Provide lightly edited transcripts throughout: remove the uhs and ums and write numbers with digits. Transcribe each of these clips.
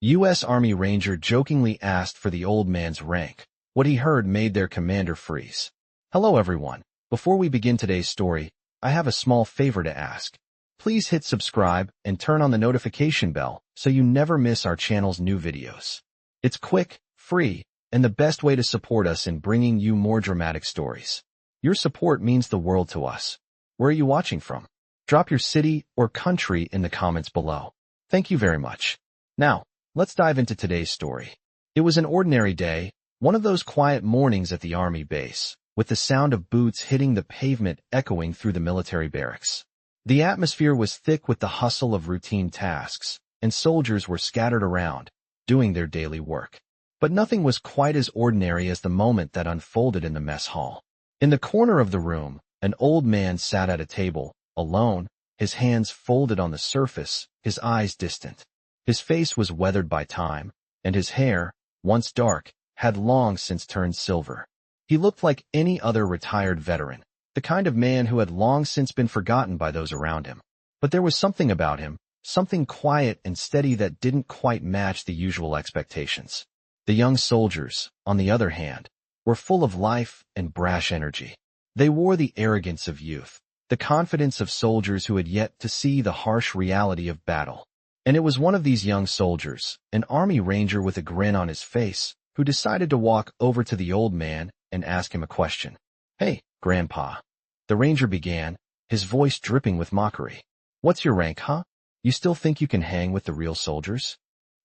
U.S. Army Ranger jokingly asked for the old man's rank. What he heard made their commander freeze. Hello everyone. Before we begin today's story, I have a small favor to ask. Please hit subscribe and turn on the notification bell so you never miss our channel's new videos. It's quick, free, and the best way to support us in bringing you more dramatic stories. Your support means the world to us. Where are you watching from? Drop your city or country in the comments below. Thank you very much. Now, let's dive into today's story. It was an ordinary day, one of those quiet mornings at the army base, with the sound of boots hitting the pavement echoing through the military barracks. The atmosphere was thick with the hustle of routine tasks, and soldiers were scattered around, doing their daily work. But nothing was quite as ordinary as the moment that unfolded in the mess hall. In the corner of the room, an old man sat at a table, alone, his hands folded on the surface, his eyes distant. His face was weathered by time, and his hair, once dark, had long since turned silver. He looked like any other retired veteran, the kind of man who had long since been forgotten by those around him. But there was something about him, something quiet and steady that didn't quite match the usual expectations. The young soldiers, on the other hand, were full of life and brash energy. They wore the arrogance of youth, the confidence of soldiers who had yet to see the harsh reality of battle. And it was one of these young soldiers, an army ranger with a grin on his face, who decided to walk over to the old man and ask him a question. "Hey, Grandpa," the ranger began, his voice dripping with mockery. "What's your rank, huh? You still think you can hang with the real soldiers?"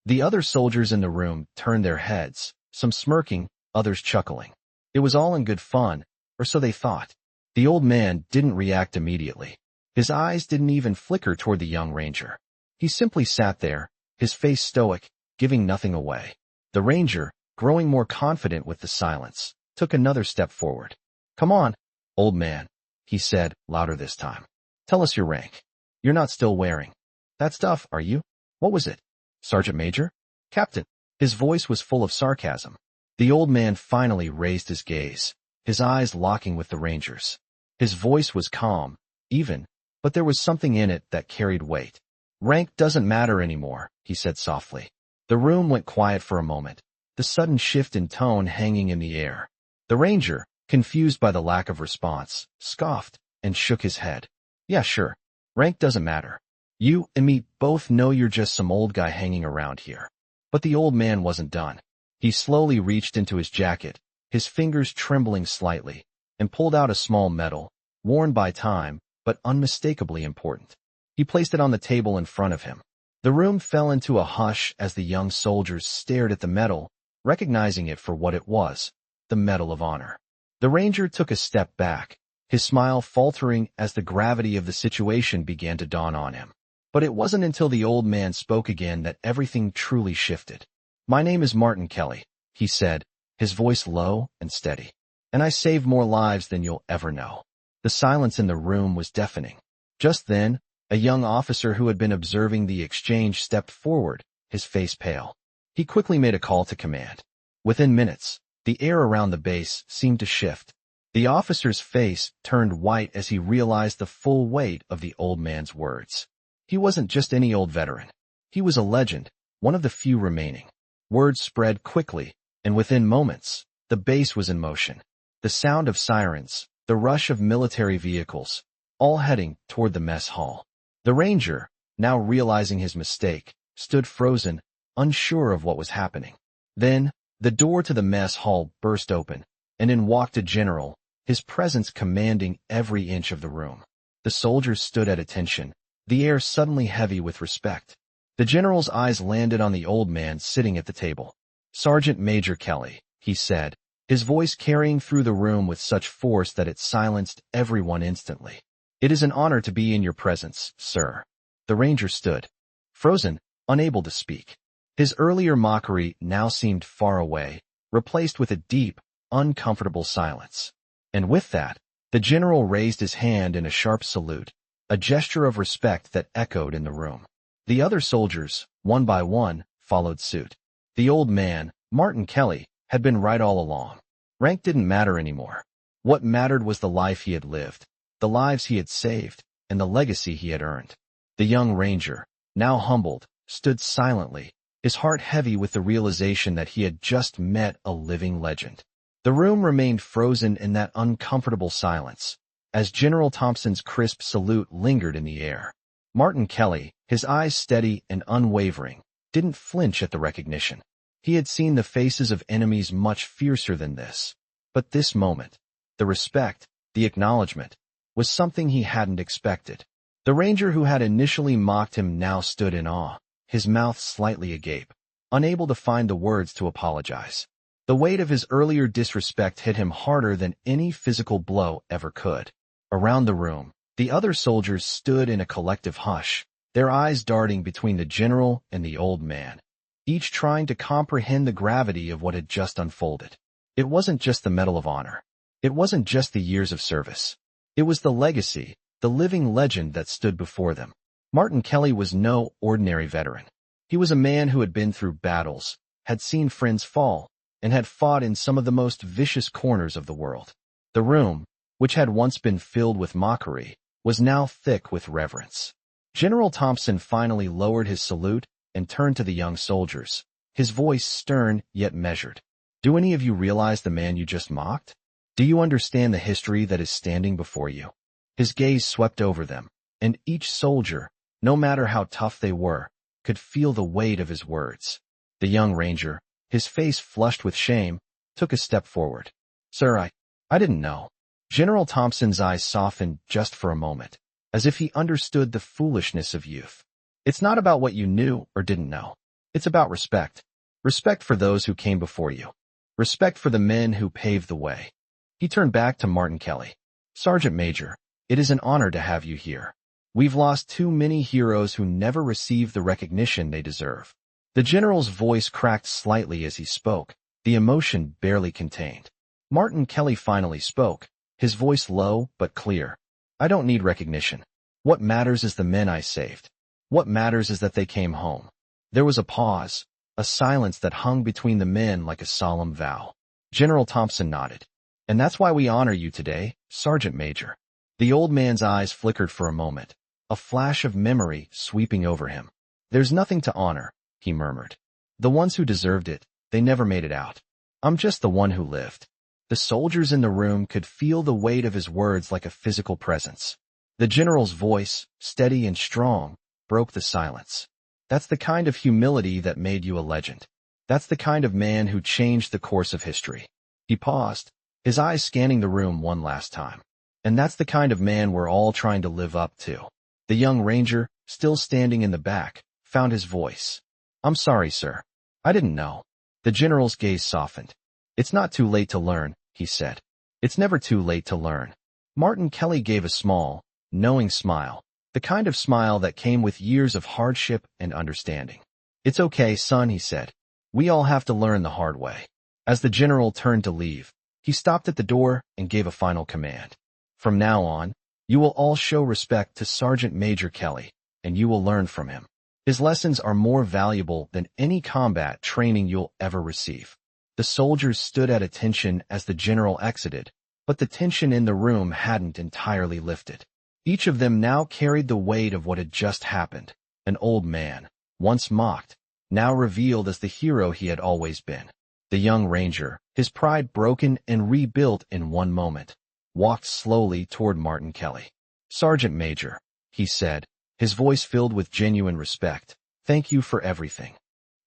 The other soldiers in the room turned their heads, some smirking, others chuckling. It was all in good fun, or so they thought. The old man didn't react immediately. His eyes didn't even flicker toward the young ranger. He simply sat there, his face stoic, giving nothing away. The ranger, growing more confident with the silence, took another step forward. "Come on, old man," he said, louder this time. "Tell us your rank. You're not still wearing that stuff, are you? What was it? Sergeant Major? Captain?" His voice was full of sarcasm. The old man finally raised his gaze, his eyes locking with the ranger's. His voice was calm, even, but there was something in it that carried weight. "Rank doesn't matter anymore," he said softly. The room went quiet for a moment, the sudden shift in tone hanging in the air. The ranger, confused by the lack of response, scoffed and shook his head. "Yeah, sure. Rank doesn't matter. You and me both know you're just some old guy hanging around here." But the old man wasn't done. He slowly reached into his jacket, his fingers trembling slightly, and pulled out a small medal, worn by time, but unmistakably important. He placed it on the table in front of him. The room fell into a hush as the young soldiers stared at the medal, recognizing it for what it was, the Medal of Honor. The ranger took a step back, his smile faltering as the gravity of the situation began to dawn on him. But it wasn't until the old man spoke again that everything truly shifted. "My name is Martin Kelly," he said, his voice low and steady. "And I saved more lives than you'll ever know." The silence in the room was deafening. Just then, a young officer who had been observing the exchange stepped forward, his face pale. He quickly made a call to command. Within minutes, the air around the base seemed to shift. The officer's face turned white as he realized the full weight of the old man's words. He wasn't just any old veteran. He was a legend, one of the few remaining. Word spread quickly, and within moments, the base was in motion. The sound of sirens, the rush of military vehicles, all heading toward the mess hall. The ranger, now realizing his mistake, stood frozen, unsure of what was happening. Then, the door to the mess hall burst open, and in walked a general, his presence commanding every inch of the room. The soldiers stood at attention, the air suddenly heavy with respect. The general's eyes landed on the old man sitting at the table. "Sergeant Major Kelly," he said, his voice carrying through the room with such force that it silenced everyone instantly. "It is an honor to be in your presence, sir." The ranger stood, frozen, unable to speak. His earlier mockery now seemed far away, replaced with a deep, uncomfortable silence. And with that, the general raised his hand in a sharp salute, a gesture of respect that echoed in the room. The other soldiers, one by one, followed suit. The old man, Martin Kelly, had been right all along. Rank didn't matter anymore. What mattered was the life he had lived, the lives he had saved, and the legacy he had earned. The young ranger, now humbled, stood silently, his heart heavy with the realization that he had just met a living legend. The room remained frozen in that uncomfortable silence, as General Thompson's crisp salute lingered in the air. Martin Kelly, his eyes steady and unwavering, didn't flinch at the recognition. He had seen the faces of enemies much fiercer than this. But this moment, the respect, the acknowledgement, was something he hadn't expected. The ranger who had initially mocked him now stood in awe, his mouth slightly agape, unable to find the words to apologize. The weight of his earlier disrespect hit him harder than any physical blow ever could. Around the room, the other soldiers stood in a collective hush, their eyes darting between the general and the old man, each trying to comprehend the gravity of what had just unfolded. It wasn't just the Medal of Honor. It wasn't just the years of service. It was the legacy, the living legend that stood before them. Martin Kelly was no ordinary veteran. He was a man who had been through battles, had seen friends fall, and had fought in some of the most vicious corners of the world. The room, which had once been filled with mockery, was now thick with reverence. General Thompson finally lowered his salute and turned to the young soldiers, his voice stern yet measured. Do any of you realize the man you just mocked? Do you understand the history that is standing before you? His gaze swept over them, and each soldier, no matter how tough they were, could feel the weight of his words. The young ranger, his face flushed with shame, took a step forward. Sir, I didn't know. General Thompson's eyes softened just for a moment, as if he understood the foolishness of youth. It's not about what you knew or didn't know. It's about respect. Respect for those who came before you. Respect for the men who paved the way. He turned back to Martin Kelly. Sergeant Major, it is an honor to have you here. We've lost too many heroes who never received the recognition they deserve. The general's voice cracked slightly as he spoke, the emotion barely contained. Martin Kelly finally spoke, his voice low but clear. I don't need recognition. What matters is the men I saved. What matters is that they came home. There was a pause, a silence that hung between the men like a solemn vow. General Thompson nodded. And that's why we honor you today, Sergeant Major. The old man's eyes flickered for a moment, a flash of memory sweeping over him. There's nothing to honor, he murmured. The ones who deserved it, they never made it out. I'm just the one who lived. The soldiers in the room could feel the weight of his words like a physical presence. The general's voice, steady and strong, broke the silence. That's the kind of humility that made you a legend. That's the kind of man who changed the course of history. He paused, his eyes scanning the room one last time. And that's the kind of man we're all trying to live up to. The young ranger, still standing in the back, found his voice. I'm sorry, sir. I didn't know. The general's gaze softened. It's not too late to learn, he said. It's never too late to learn. Martin Kelly gave a small, knowing smile, the kind of smile that came with years of hardship and understanding. It's okay, son, he said. We all have to learn the hard way. As the general turned to leave, he stopped at the door and gave a final command. From now on, you will all show respect to Sergeant Major Kelly, and you will learn from him. His lessons are more valuable than any combat training you'll ever receive. The soldiers stood at attention as the general exited, but the tension in the room hadn't entirely lifted. Each of them now carried the weight of what had just happened. An old man, once mocked, now revealed as the hero he had always been. The young ranger, his pride broken and rebuilt in one moment, walked slowly toward Martin Kelly. Sergeant Major, he said, his voice filled with genuine respect. Thank you for everything.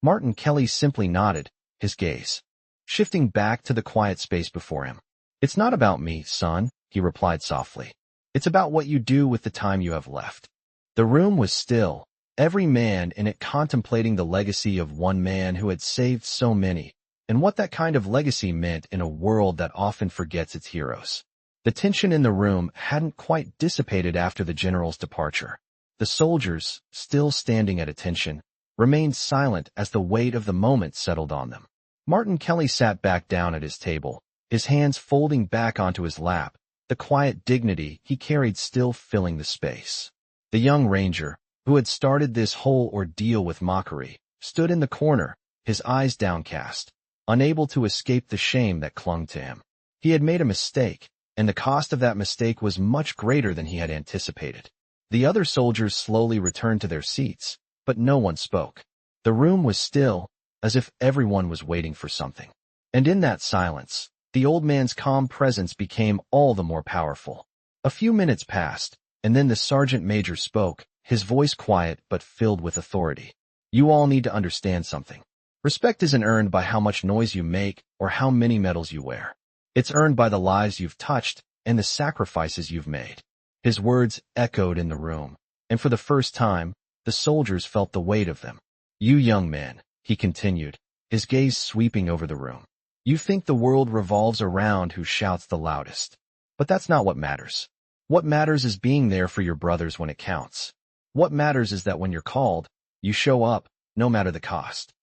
Martin Kelly simply nodded, his gaze shifting back to the quiet space before him. It's not about me, son, he replied softly. It's about what you do with the time you have left. The room was still, every man in it contemplating the legacy of one man who had saved so many, and what that kind of legacy meant in a world that often forgets its heroes. The tension in the room hadn't quite dissipated after the general's departure. The soldiers, still standing at attention, remained silent as the weight of the moment settled on them. Martin Kelly sat back down at his table, his hands folding back onto his lap, the quiet dignity he carried still filling the space. The young ranger, who had started this whole ordeal with mockery, stood in the corner, his eyes downcast, unable to escape the shame that clung to him. He had made a mistake, and the cost of that mistake was much greater than he had anticipated. The other soldiers slowly returned to their seats, but no one spoke. The room was still, as if everyone was waiting for something. And in that silence, the old man's calm presence became all the more powerful. A few minutes passed, and then the sergeant major spoke, his voice quiet but filled with authority. You all need to understand something. Respect isn't earned by how much noise you make or how many medals you wear. It's earned by the lives you've touched and the sacrifices you've made. His words echoed in the room, and for the first time, the soldiers felt the weight of them. You young man, he continued, his gaze sweeping over the room. You think the world revolves around who shouts the loudest. But that's not what matters. What matters is being there for your brothers when it counts. What matters is that when you're called, you show up, no matter the cost.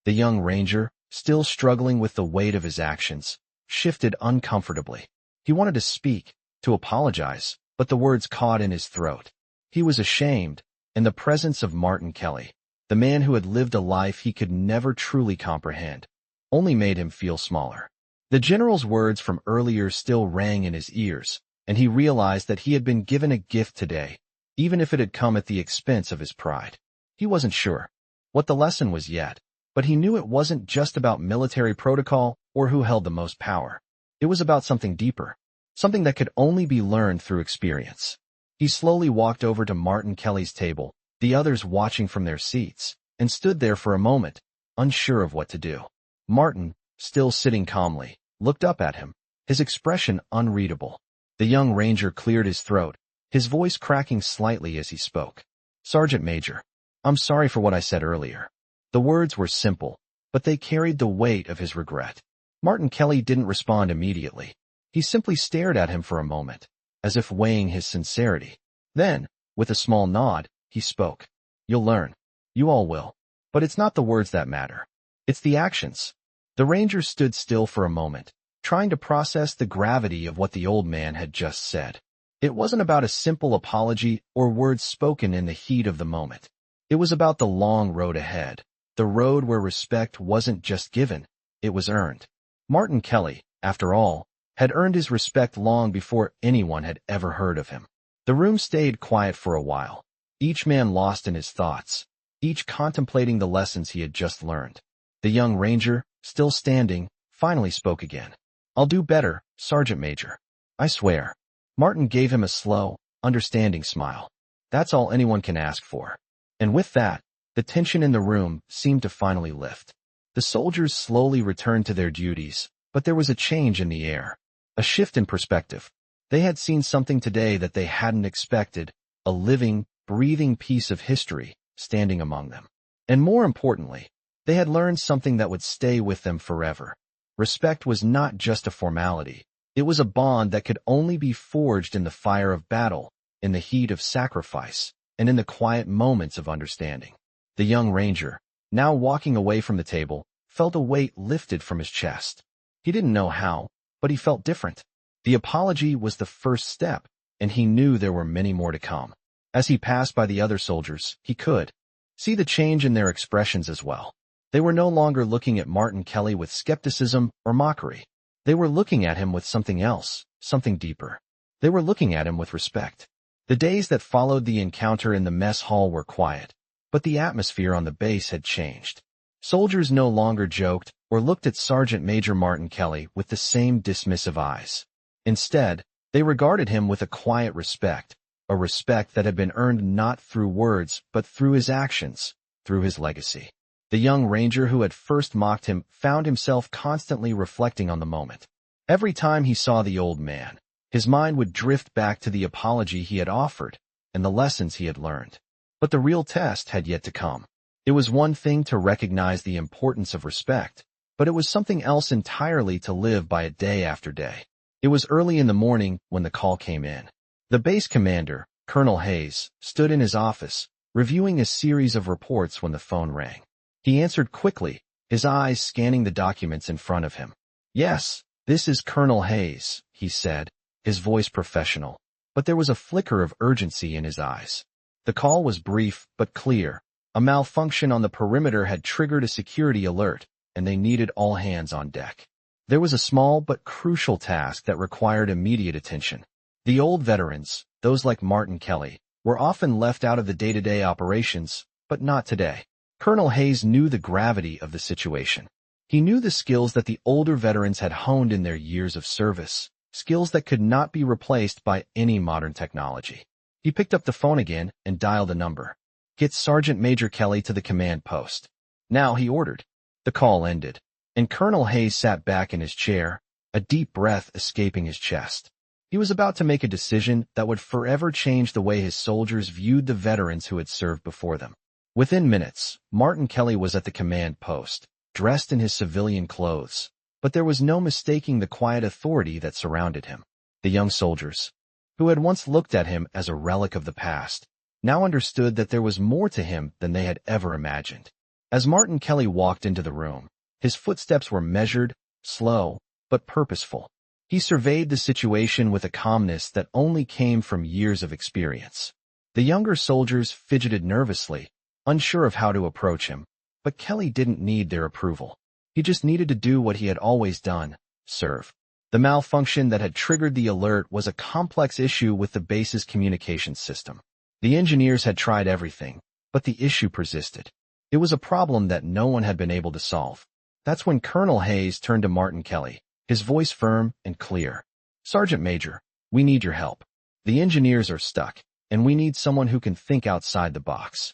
The young ranger, still struggling with the weight of his actions, shifted uncomfortably. He wanted to speak, to apologize, but the words caught in his throat. He was ashamed, in the presence of Martin Kelly, the man who had lived a life he could never truly comprehend, only made him feel smaller. The general's words from earlier still rang in his ears, and he realized that he had been given a gift today, even if it had come at the expense of his pride. He wasn't sure what the lesson was yet, but he knew it wasn't just about military protocol or who held the most power. It was about something deeper, something that could only be learned through experience. He slowly walked over to Martin Kelly's table, the others watching from their seats, and stood there for a moment, unsure of what to do. Martin, still sitting calmly, looked up at him, his expression unreadable. The young ranger cleared his throat, his voice cracking slightly as he spoke. Sergeant Major, I'm sorry for what I said earlier. The words were simple, but they carried the weight of his regret. Martin Kelly didn't respond immediately. He simply stared at him for a moment, as if weighing his sincerity. Then, with a small nod, he spoke. You'll learn. You all will. But it's not the words that matter. It's the actions. The ranger stood still for a moment, trying to process the gravity of what the old man had just said. It wasn't about a simple apology or words spoken in the heat of the moment. It was about the long road ahead, the road where respect wasn't just given, it was earned. Martin Kelly, after all, had earned his respect long before anyone had ever heard of him. The room stayed quiet for a while, each man lost in his thoughts, each contemplating the lessons he had just learned. The young ranger, still standing, finally spoke again. I'll do better, Sergeant Major. I swear. Martin gave him a slow, understanding smile. That's all anyone can ask for. And with that, the tension in the room seemed to finally lift. The soldiers slowly returned to their duties, but there was a change in the air, a shift in perspective. They had seen something today that they hadn't expected, a living, breathing piece of history standing among them. And more importantly, they had learned something that would stay with them forever. Respect was not just a formality. It was a bond that could only be forged in the fire of battle, in the heat of sacrifice, and in the quiet moments of understanding. The young ranger, now walking away from the table, felt a weight lifted from his chest. He didn't know how, but he felt different. The apology was the first step, and he knew there were many more to come. As he passed by the other soldiers, he could see the change in their expressions as well. They were no longer looking at Martin Kelly with skepticism or mockery. They were looking at him with something else, something deeper. They were looking at him with respect. The days that followed the encounter in the mess hall were quiet, but the atmosphere on the base had changed. Soldiers no longer joked or looked at Sergeant Major Martin Kelly with the same dismissive eyes. Instead, they regarded him with a quiet respect, a respect that had been earned not through words but through his actions, through his legacy. The young ranger who had first mocked him found himself constantly reflecting on the moment. Every time he saw the old man, his mind would drift back to the apology he had offered and the lessons he had learned. But the real test had yet to come. It was one thing to recognize the importance of respect, but it was something else entirely to live by it day after day. It was early in the morning when the call came in. The base commander, Colonel Hayes, stood in his office, reviewing a series of reports when the phone rang. He answered quickly, his eyes scanning the documents in front of him. Yes, this is Colonel Hayes, he said, his voice professional, but there was a flicker of urgency in his eyes. The call was brief but clear. A malfunction on the perimeter had triggered a security alert, and they needed all hands on deck. There was a small but crucial task that required immediate attention. The old veterans, those like Martin Kelly, were often left out of the day-to-day operations, but not today. Colonel Hayes knew the gravity of the situation. He knew the skills that the older veterans had honed in their years of service, skills that could not be replaced by any modern technology. He picked up the phone again and dialed a number. "Get Sergeant Major Kelly to the command post." "Now," he ordered. The call ended, and Colonel Hayes sat back in his chair, a deep breath escaping his chest. He was about to make a decision that would forever change the way his soldiers viewed the veterans who had served before them. Within minutes, Martin Kelly was at the command post, dressed in his civilian clothes, but there was no mistaking the quiet authority that surrounded him. The young soldiers, who had once looked at him as a relic of the past, now understood that there was more to him than they had ever imagined. As Martin Kelly walked into the room, his footsteps were measured, slow, but purposeful. He surveyed the situation with a calmness that only came from years of experience. The younger soldiers fidgeted nervously, unsure of how to approach him, but Kelly didn't need their approval. He just needed to do what he had always done: serve. The malfunction that had triggered the alert was a complex issue with the base's communications system. The engineers had tried everything, but the issue persisted. It was a problem that no one had been able to solve. That's when Colonel Hayes turned to Martin Kelly, his voice firm and clear. "Sergeant Major, we need your help. The engineers are stuck, and we need someone who can think outside the box."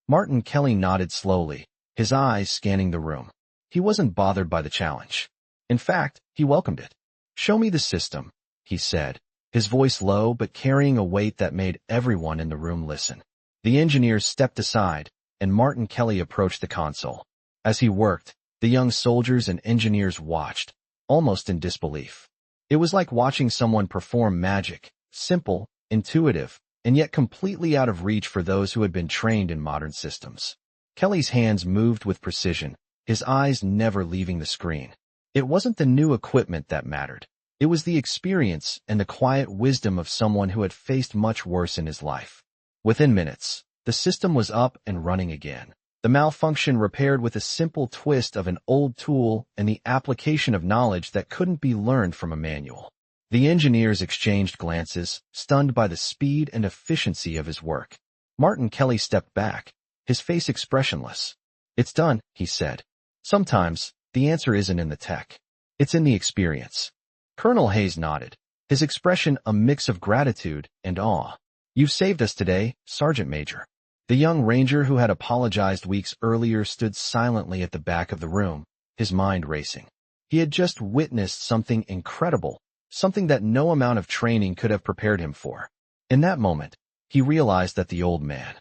Martin Kelly nodded slowly, his eyes scanning the room. He wasn't bothered by the challenge. In fact, he welcomed it. "Show me the system," he said, his voice low but carrying a weight that made everyone in the room listen. The engineers stepped aside, and Martin Kelly approached the console. As he worked, the young soldiers and engineers watched, almost in disbelief. It was like watching someone perform magic, simple, intuitive, and yet completely out of reach for those who had been trained in modern systems. Kelly's hands moved with precision, his eyes never leaving the screen. It wasn't the new equipment that mattered. It was the experience and the quiet wisdom of someone who had faced much worse in his life. Within minutes, the system was up and running again. The malfunction repaired with a simple twist of an old tool and the application of knowledge that couldn't be learned from a manual. The engineers exchanged glances, stunned by the speed and efficiency of his work. Martin Kelly stepped back, his face expressionless. "It's done," he said. "Sometimes, the answer isn't in the tech. It's in the experience." Colonel Hayes nodded, his expression a mix of gratitude and awe. "You've saved us today, Sergeant Major." The young ranger who had apologized weeks earlier stood silently at the back of the room, his mind racing. He had just witnessed something incredible, something that no amount of training could have prepared him for. In that moment, he realized that the old man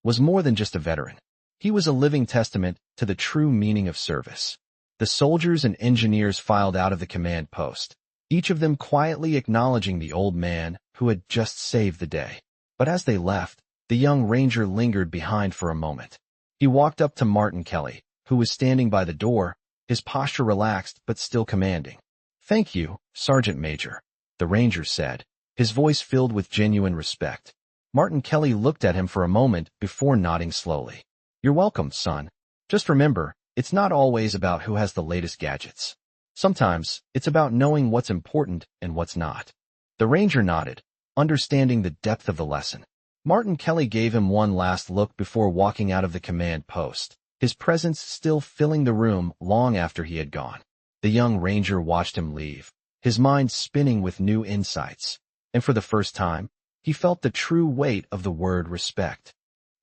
was more than just a veteran. He was a living testament to the true meaning of service. The soldiers and engineers filed out of the command post, each of them quietly acknowledging the old man who had just saved the day. But as they left, the young ranger lingered behind for a moment. He walked up to Martin Kelly, who was standing by the door, his posture relaxed but still commanding. "Thank you, Sergeant Major," the ranger said, his voice filled with genuine respect. Martin Kelly looked at him for a moment before nodding slowly. "You're welcome, son. Just remember, it's not always about who has the latest gadgets. Sometimes, it's about knowing what's important and what's not." The ranger nodded, understanding the depth of the lesson. Martin Kelly gave him one last look before walking out of the command post, his presence still filling the room long after he had gone. The young ranger watched him leave, his mind spinning with new insights, and for the first time, he felt the true weight of the word respect.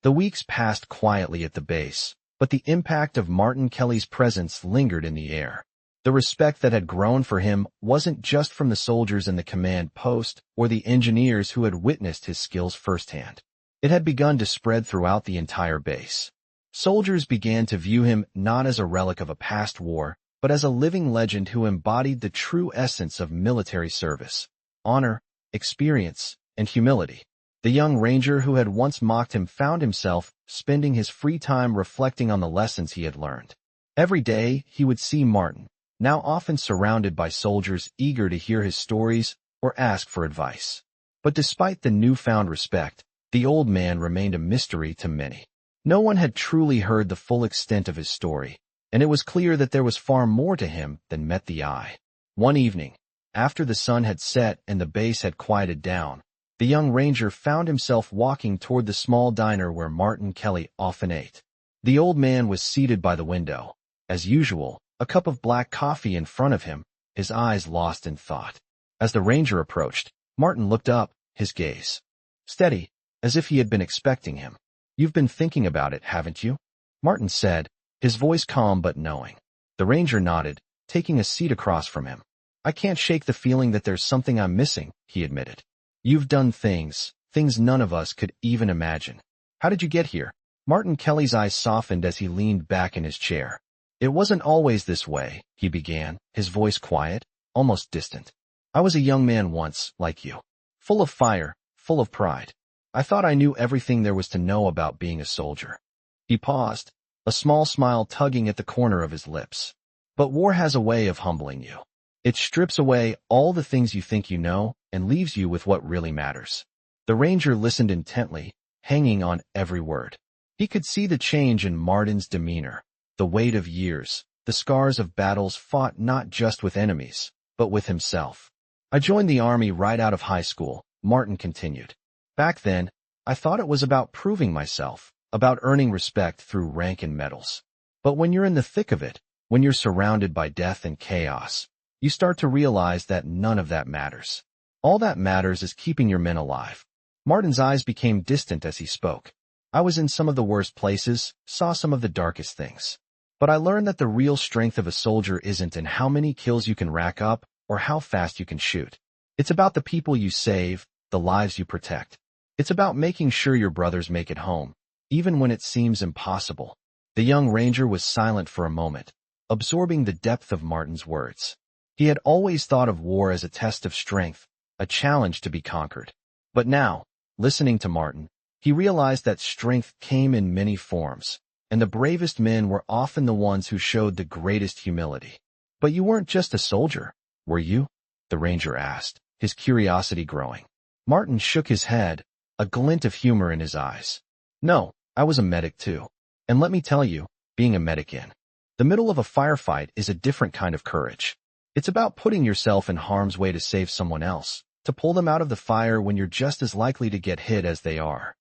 The weeks passed quietly at the base, but the impact of Martin Kelly's presence lingered in the air. The respect that had grown for him wasn't just from the soldiers in the command post or the engineers who had witnessed his skills firsthand. It had begun to spread throughout the entire base. Soldiers began to view him not as a relic of a past war, but as a living legend who embodied the true essence of military service: honor, experience, and humility. The young ranger who had once mocked him found himself spending his free time reflecting on the lessons he had learned. Every day, he would see Martin, now often surrounded by soldiers eager to hear his stories or ask for advice. But despite the newfound respect, the old man remained a mystery to many. No one had truly heard the full extent of his story, and it was clear that there was far more to him than met the eye. One evening, after the sun had set and the base had quieted down, the young ranger found himself walking toward the small diner where Martin Kelly often ate. The old man was seated by the window. As usual, a cup of black coffee in front of him, his eyes lost in thought. As the ranger approached, Martin looked up, his gaze steady, as if he had been expecting him. "You've been thinking about it, haven't you?" Martin said, his voice calm but knowing. The ranger nodded, taking a seat across from him. "I can't shake the feeling that there's something I'm missing," he admitted. "You've done things none of us could even imagine. How did you get here?" Martin Kelly's eyes softened as he leaned back in his chair. "It wasn't always this way," he began, his voice quiet, almost distant. "I was a young man once, like you. Full of fire, full of pride. I thought I knew everything there was to know about being a soldier." He paused, a small smile tugging at the corner of his lips. "But war has a way of humbling you. It strips away all the things you think you know and leaves you with what really matters." The ranger listened intently, hanging on every word. He could see the change in Martin's demeanor, the weight of years, the scars of battles fought not just with enemies, but with himself. "I joined the army right out of high school," Martin continued. "Back then, I thought it was about proving myself, about earning respect through rank and medals. But when you're in the thick of it, when you're surrounded by death and chaos, you start to realize that none of that matters. All that matters is keeping your men alive." Martin's eyes became distant as he spoke. "I was in some of the worst places, saw some of the darkest things. But I learned that the real strength of a soldier isn't in how many kills you can rack up or how fast you can shoot. It's about the people you save, the lives you protect. It's about making sure your brothers make it home, even when it seems impossible." The young ranger was silent for a moment, absorbing the depth of Martin's words. He had always thought of war as a test of strength, a challenge to be conquered. But now, listening to Martin, he realized that strength came in many forms, and the bravest men were often the ones who showed the greatest humility. "But you weren't just a soldier, were you?" the ranger asked, his curiosity growing. Martin shook his head, a glint of humor in his eyes. "No, I was a medic too. And let me tell you, being a medic in the middle of a firefight is a different kind of courage. It's about putting yourself in harm's way to save someone else, to pull them out of the fire when you're just as likely to get hit as they are."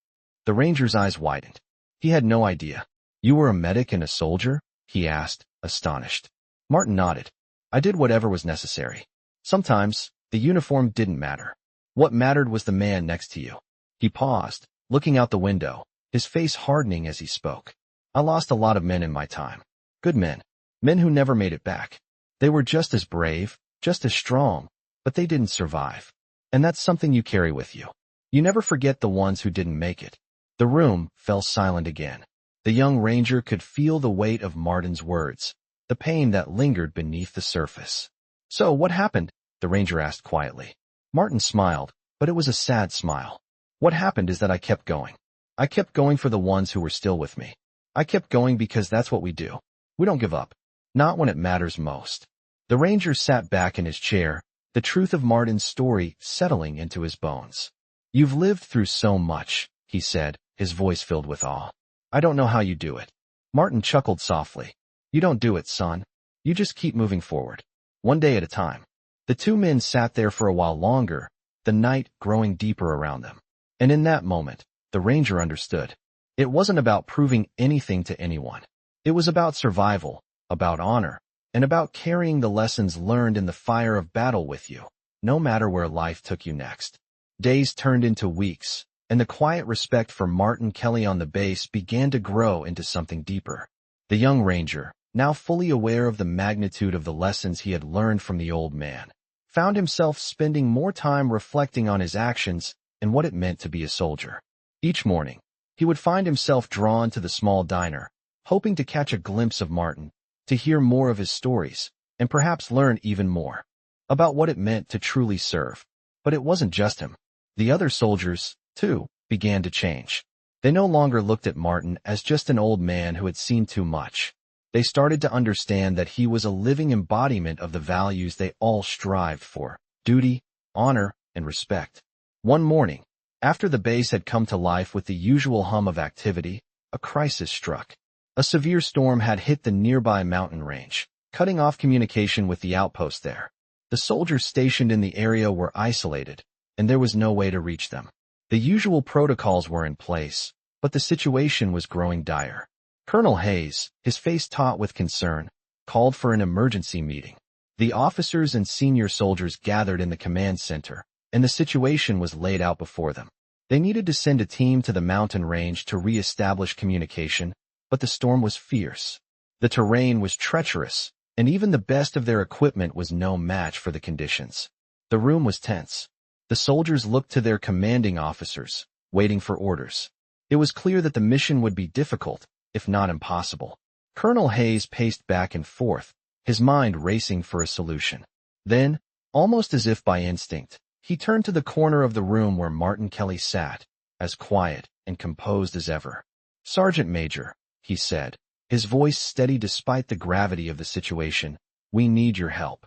The ranger's eyes widened. He had no idea. "You were a medic and a soldier?" he asked, astonished. Martin nodded. "I did whatever was necessary. Sometimes, the uniform didn't matter. What mattered was the man next to you." He paused, looking out the window, his face hardening as he spoke. "I lost a lot of men in my time. Good men. Men who never made it back. They were just as brave, just as strong, but they didn't survive. And that's something you carry with you. You never forget the ones who didn't make it." The room fell silent again. The young ranger could feel the weight of Martin's words, the pain that lingered beneath the surface. "So what happened?" the ranger asked quietly. Martin smiled, but it was a sad smile. "What happened is that I kept going. I kept going for the ones who were still with me. I kept going because that's what we do. We don't give up. Not when it matters most." The ranger sat back in his chair, the truth of Martin's story settling into his bones. "You've lived through so much," he said, his voice filled with awe. "I don't know how you do it." Martin chuckled softly. "You don't do it, son. You just keep moving forward, one day at a time." The two men sat there for a while longer, the night growing deeper around them. And in that moment, the ranger understood. It wasn't about proving anything to anyone. It was about survival, about honor, and about carrying the lessons learned in the fire of battle with you, no matter where life took you next. Days turned into weeks, and the quiet respect for Martin Kelly on the base began to grow into something deeper. The young ranger, now fully aware of the magnitude of the lessons he had learned from the old man, found himself spending more time reflecting on his actions and what it meant to be a soldier. Each morning, he would find himself drawn to the small diner, hoping to catch a glimpse of Martin, to hear more of his stories, and perhaps learn even more about what it meant to truly serve. But it wasn't just him. The other soldiers, too, began to change. They no longer looked at Martin as just an old man who had seen too much. They started to understand that he was a living embodiment of the values they all strived for: duty, honor, and respect. One morning, after the base had come to life with the usual hum of activity, a crisis struck. A severe storm had hit the nearby mountain range, cutting off communication with the outpost there. The soldiers stationed in the area were isolated, and there was no way to reach them. The usual protocols were in place, but the situation was growing dire. Colonel Hayes, his face taut with concern, called for an emergency meeting. The officers and senior soldiers gathered in the command center, and the situation was laid out before them. They needed to send a team to the mountain range to re-establish communication, but the storm was fierce. The terrain was treacherous, and even the best of their equipment was no match for the conditions. The room was tense. The soldiers looked to their commanding officers, waiting for orders. It was clear that the mission would be difficult, if not impossible. Colonel Hayes paced back and forth, his mind racing for a solution. Then, almost as if by instinct, he turned to the corner of the room where Martin Kelly sat, as quiet and composed as ever. "Sergeant Major," he said, his voice steady despite the gravity of the situation, "we need your help."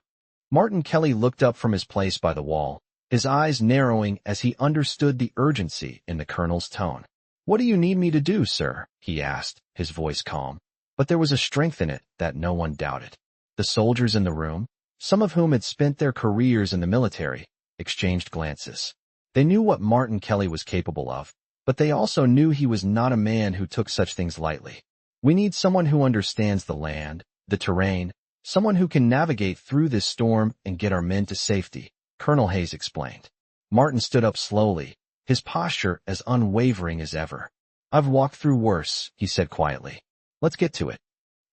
Martin Kelly looked up from his place by the wall, his eyes narrowing as he understood the urgency in the colonel's tone. "What do you need me to do, sir?" he asked, his voice calm. But there was a strength in it that no one doubted. The soldiers in the room, some of whom had spent their careers in the military, exchanged glances. They knew what Martin Kelly was capable of, but they also knew he was not a man who took such things lightly. "We need someone who understands the land, the terrain, someone who can navigate through this storm and get our men to safety," Colonel Hayes explained. Martin stood up slowly, his posture as unwavering as ever. "I've walked through worse," he said quietly. "Let's get to it."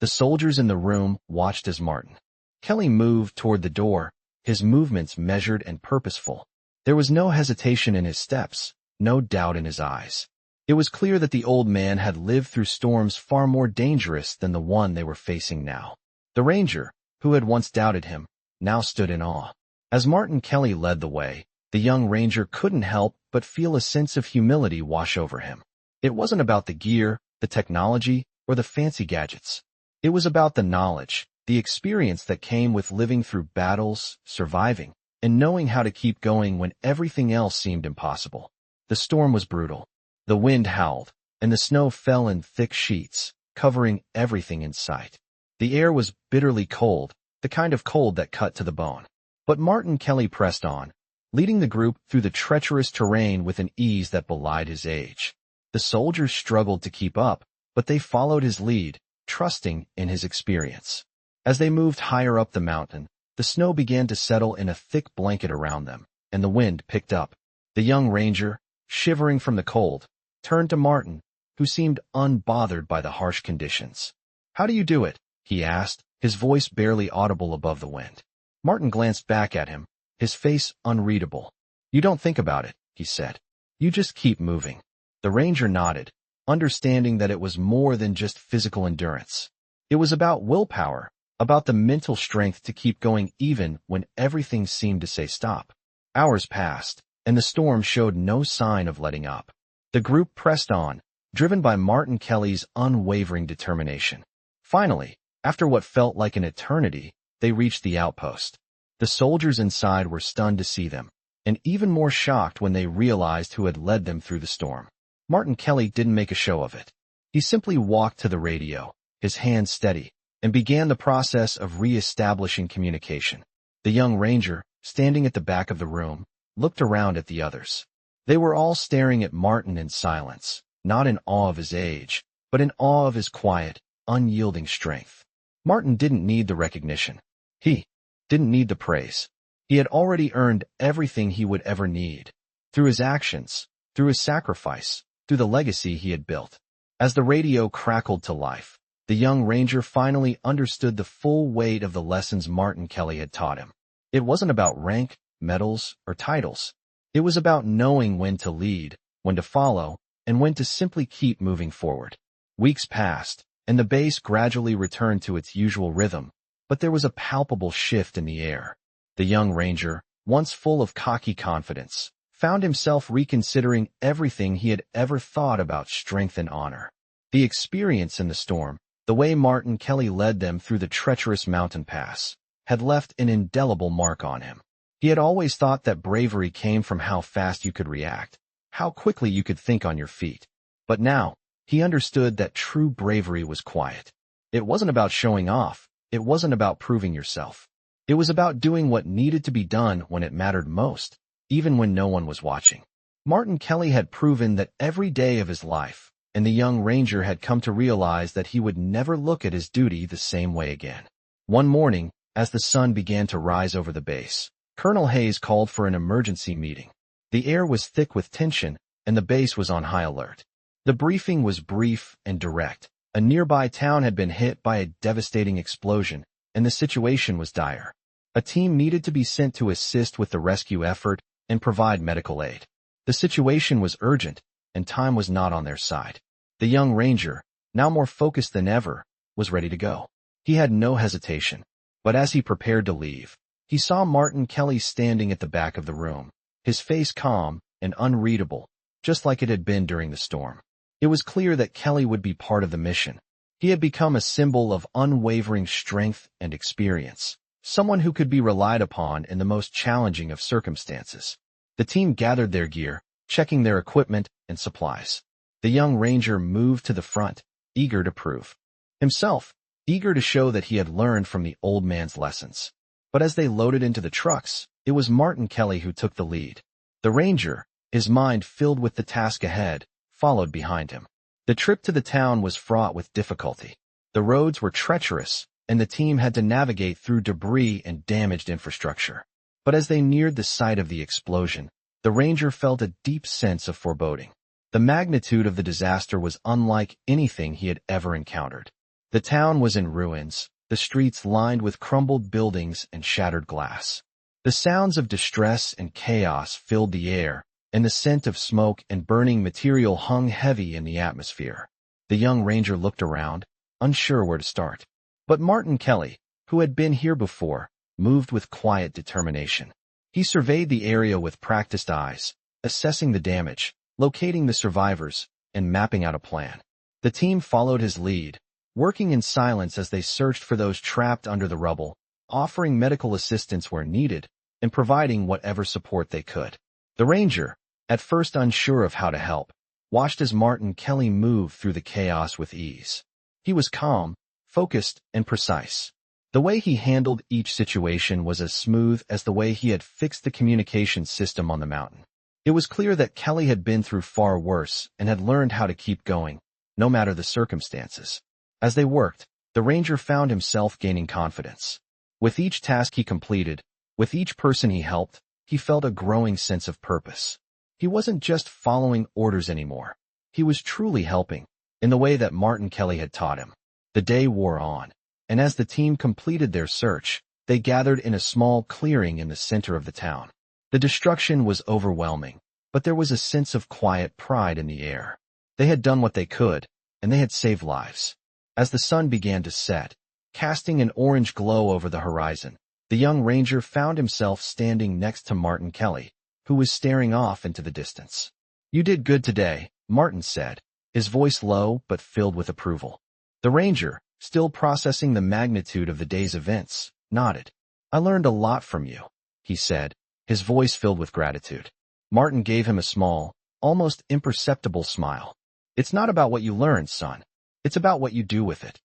The soldiers in the room watched as Martin Kelly moved toward the door, his movements measured and purposeful. There was no hesitation in his steps, no doubt in his eyes. It was clear that the old man had lived through storms far more dangerous than the one they were facing now. The ranger, who had once doubted him, now stood in awe. As Martin Kelly led the way, the young ranger couldn't help but feel a sense of humility wash over him. It wasn't about the gear, the technology, or the fancy gadgets. It was about the knowledge, the experience that came with living through battles, surviving, and knowing how to keep going when everything else seemed impossible. The storm was brutal. The wind howled, and the snow fell in thick sheets, covering everything in sight. The air was bitterly cold, the kind of cold that cut to the bone. But Martin Kelly pressed on, leading the group through the treacherous terrain with an ease that belied his age. The soldiers struggled to keep up, but they followed his lead, trusting in his experience. As they moved higher up the mountain, the snow began to settle in a thick blanket around them, and the wind picked up. The young ranger, shivering from the cold, turned to Martin, who seemed unbothered by the harsh conditions. "How do you do it?" he asked, his voice barely audible above the wind. Martin glanced back at him, his face unreadable. "You don't think about it," he said. "You just keep moving." The ranger nodded, understanding that it was more than just physical endurance. It was about willpower, about the mental strength to keep going even when everything seemed to say stop. Hours passed, and the storm showed no sign of letting up. The group pressed on, driven by Martin Kelly's unwavering determination. Finally, after what felt like an eternity, they reached the outpost. The soldiers inside were stunned to see them, and even more shocked when they realized who had led them through the storm. Martin Kelly didn't make a show of it. He simply walked to the radio, his hands steady, and began the process of re-establishing communication. The young ranger, standing at the back of the room, looked around at the others. They were all staring at Martin in silence, not in awe of his age, but in awe of his quiet, unyielding strength. Martin didn't need the recognition. He didn't need the praise. He had already earned everything he would ever need. Through his actions, through his sacrifice, through the legacy he had built. As the radio crackled to life, the young ranger finally understood the full weight of the lessons Martin Kelly had taught him. It wasn't about rank, medals, or titles. It was about knowing when to lead, when to follow, and when to simply keep moving forward. Weeks passed, and the base gradually returned to its usual rhythm, but there was a palpable shift in the air. The young ranger, once full of cocky confidence, found himself reconsidering everything he had ever thought about strength and honor. The experience in the storm, the way Martin Kelly led them through the treacherous mountain pass, had left an indelible mark on him. He had always thought that bravery came from how fast you could react, how quickly you could think on your feet. But now, he understood that true bravery was quiet. It wasn't about showing off. It wasn't about proving yourself. It was about doing what needed to be done when it mattered most, even when no one was watching. Martin Kelly had proven that every day of his life, and the young ranger had come to realize that he would never look at his duty the same way again. One morning, as the sun began to rise over the base, Colonel Hayes called for an emergency meeting. The air was thick with tension, and the base was on high alert. The briefing was brief and direct. A nearby town had been hit by a devastating explosion, and the situation was dire. A team needed to be sent to assist with the rescue effort and provide medical aid. The situation was urgent, and time was not on their side. The young ranger, now more focused than ever, was ready to go. He had no hesitation, but as he prepared to leave, he saw Martin Kelly standing at the back of the room, his face calm and unreadable, just like it had been during the storm. It was clear that Kelly would be part of the mission. He had become a symbol of unwavering strength and experience, someone who could be relied upon in the most challenging of circumstances. The team gathered their gear, checking their equipment and supplies. The young ranger moved to the front, eager to prove himself, eager to show that he had learned from the old man's lessons. But as they loaded into the trucks, it was Martin Kelly who took the lead. The ranger, his mind filled with the task ahead, followed behind him. The trip to the town was fraught with difficulty. The roads were treacherous, and the team had to navigate through debris and damaged infrastructure. But as they neared the site of the explosion, the ranger felt a deep sense of foreboding. The magnitude of the disaster was unlike anything he had ever encountered. The town was in ruins, the streets lined with crumbled buildings and shattered glass. The sounds of distress and chaos filled the air, and the scent of smoke and burning material hung heavy in the atmosphere. The young ranger looked around, unsure where to start. But Martin Kelly, who had been here before, moved with quiet determination. He surveyed the area with practiced eyes, assessing the damage, locating the survivors, and mapping out a plan. The team followed his lead, working in silence as they searched for those trapped under the rubble, offering medical assistance where needed, and providing whatever support they could. The ranger, at first unsure of how to help, watched as Martin Kelly moved through the chaos with ease. He was calm, focused, and precise. The way he handled each situation was as smooth as the way he had fixed the communication system on the mountain. It was clear that Kelly had been through far worse and had learned how to keep going, no matter the circumstances. As they worked, the ranger found himself gaining confidence. With each task he completed, with each person he helped, he felt a growing sense of purpose. He wasn't just following orders anymore. He was truly helping, in the way that Martin Kelly had taught him. The day wore on, and as the team completed their search, they gathered in a small clearing in the center of the town. The destruction was overwhelming, but there was a sense of quiet pride in the air. They had done what they could, and they had saved lives. As the sun began to set, casting an orange glow over the horizon, the young ranger found himself standing next to Martin Kelly, who was staring off into the distance. "You did good today," Martin said, his voice low but filled with approval. The ranger, still processing the magnitude of the day's events, nodded. "I learned a lot from you," he said, his voice filled with gratitude. Martin gave him a small, almost imperceptible smile. "It's not about what you learned, son. It's about what you do with it."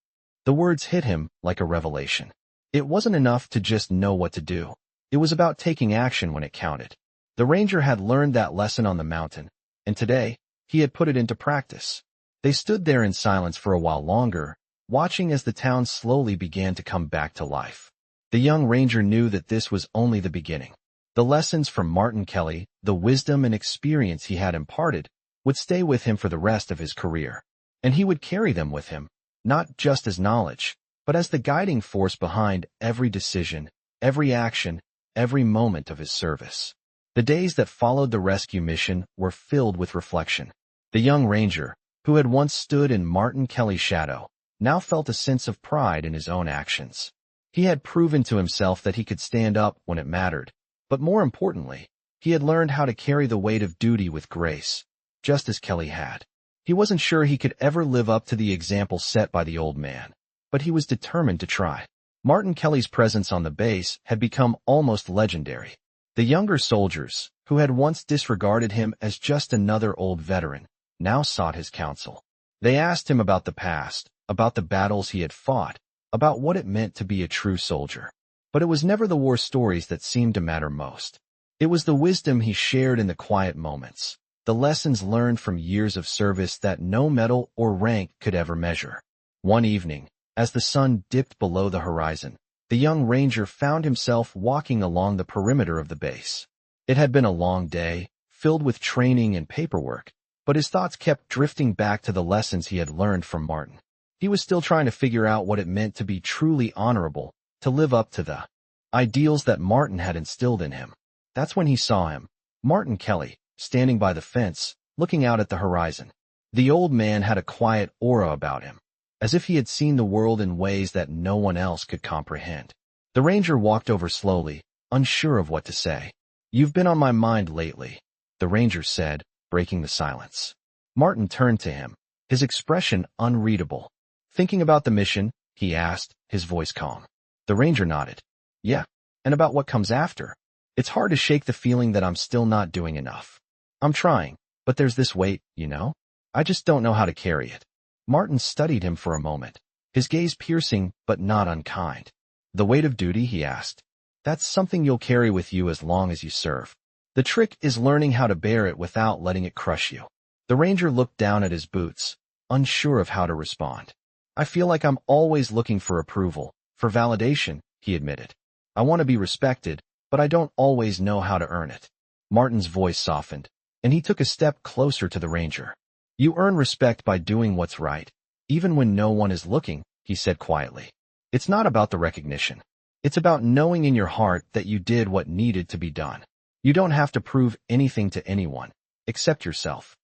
The words hit him like a revelation. It wasn't enough to just know what to do. It was about taking action when it counted. The ranger had learned that lesson on the mountain, and today, he had put it into practice. They stood there in silence for a while longer, watching as the town slowly began to come back to life. The young ranger knew that this was only the beginning. The lessons from Martin Kelly, the wisdom and experience he had imparted, would stay with him for the rest of his career. And he would carry them with him, not just as knowledge, but as the guiding force behind every decision, every action, every moment of his service. The days that followed the rescue mission were filled with reflection. The young ranger, who had once stood in Martin Kelly's shadow, now felt a sense of pride in his own actions. He had proven to himself that he could stand up when it mattered, but more importantly, he had learned how to carry the weight of duty with grace, just as Kelly had. He wasn't sure he could ever live up to the example set by the old man, but he was determined to try. Martin Kelly's presence on the base had become almost legendary. The younger soldiers, who had once disregarded him as just another old veteran, now sought his counsel. They asked him about the past, about the battles he had fought, about what it meant to be a true soldier. But it was never the war stories that seemed to matter most. It was the wisdom he shared in the quiet moments, the lessons learned from years of service that no medal or rank could ever measure. One evening, as the sun dipped below the horizon, the young ranger found himself walking along the perimeter of the base. It had been a long day, filled with training and paperwork, but his thoughts kept drifting back to the lessons he had learned from Martin. He was still trying to figure out what it meant to be truly honorable, to live up to the ideals that Martin had instilled in him. That's when he saw him, Martin Kelly, standing by the fence, looking out at the horizon. The old man had a quiet aura about him, as if he had seen the world in ways that no one else could comprehend. The ranger walked over slowly, unsure of what to say. "You've been on my mind lately," the ranger said, breaking the silence. Martin turned to him, his expression unreadable. "Thinking about the mission?" he asked, his voice calm. The ranger nodded. "Yeah, and about what comes after. It's hard to shake the feeling that I'm still not doing enough. I'm trying, but there's this weight, you know? I just don't know how to carry it." Martin studied him for a moment, his gaze piercing but not unkind. "The weight of duty?" he asked. "That's something you'll carry with you as long as you serve. The trick is learning how to bear it without letting it crush you." The ranger looked down at his boots, unsure of how to respond. "I feel like I'm always looking for approval, for validation," he admitted. "I want to be respected, but I don't always know how to earn it." Martin's voice softened, and he took a step closer to the ranger. "You earn respect by doing what's right, even when no one is looking," he said quietly. "It's not about the recognition. It's about knowing in your heart that you did what needed to be done. You don't have to prove anything to anyone, except yourself."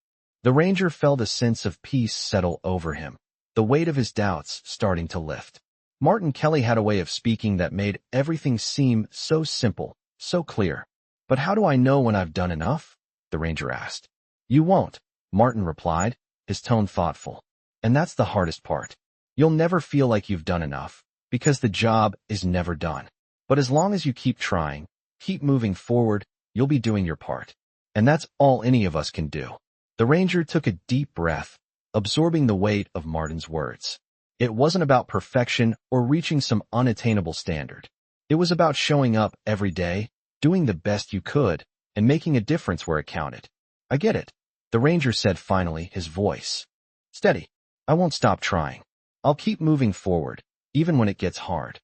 The ranger felt a sense of peace settle over him, the weight of his doubts starting to lift. Martin Kelly had a way of speaking that made everything seem so simple, so clear. "But how do I know when I've done enough?" the ranger asked. "You won't," Martin replied, his tone thoughtful. "And that's the hardest part. You'll never feel like you've done enough, because the job is never done. But as long as you keep trying, keep moving forward, you'll be doing your part. And that's all any of us can do." The ranger took a deep breath, absorbing the weight of Martin's words. It wasn't about perfection or reaching some unattainable standard. It was about showing up every day, doing the best you could, and making a difference where it counted. "I get it," the ranger said finally, his voice steady. "I won't stop trying. I'll keep moving forward, even when it gets hard."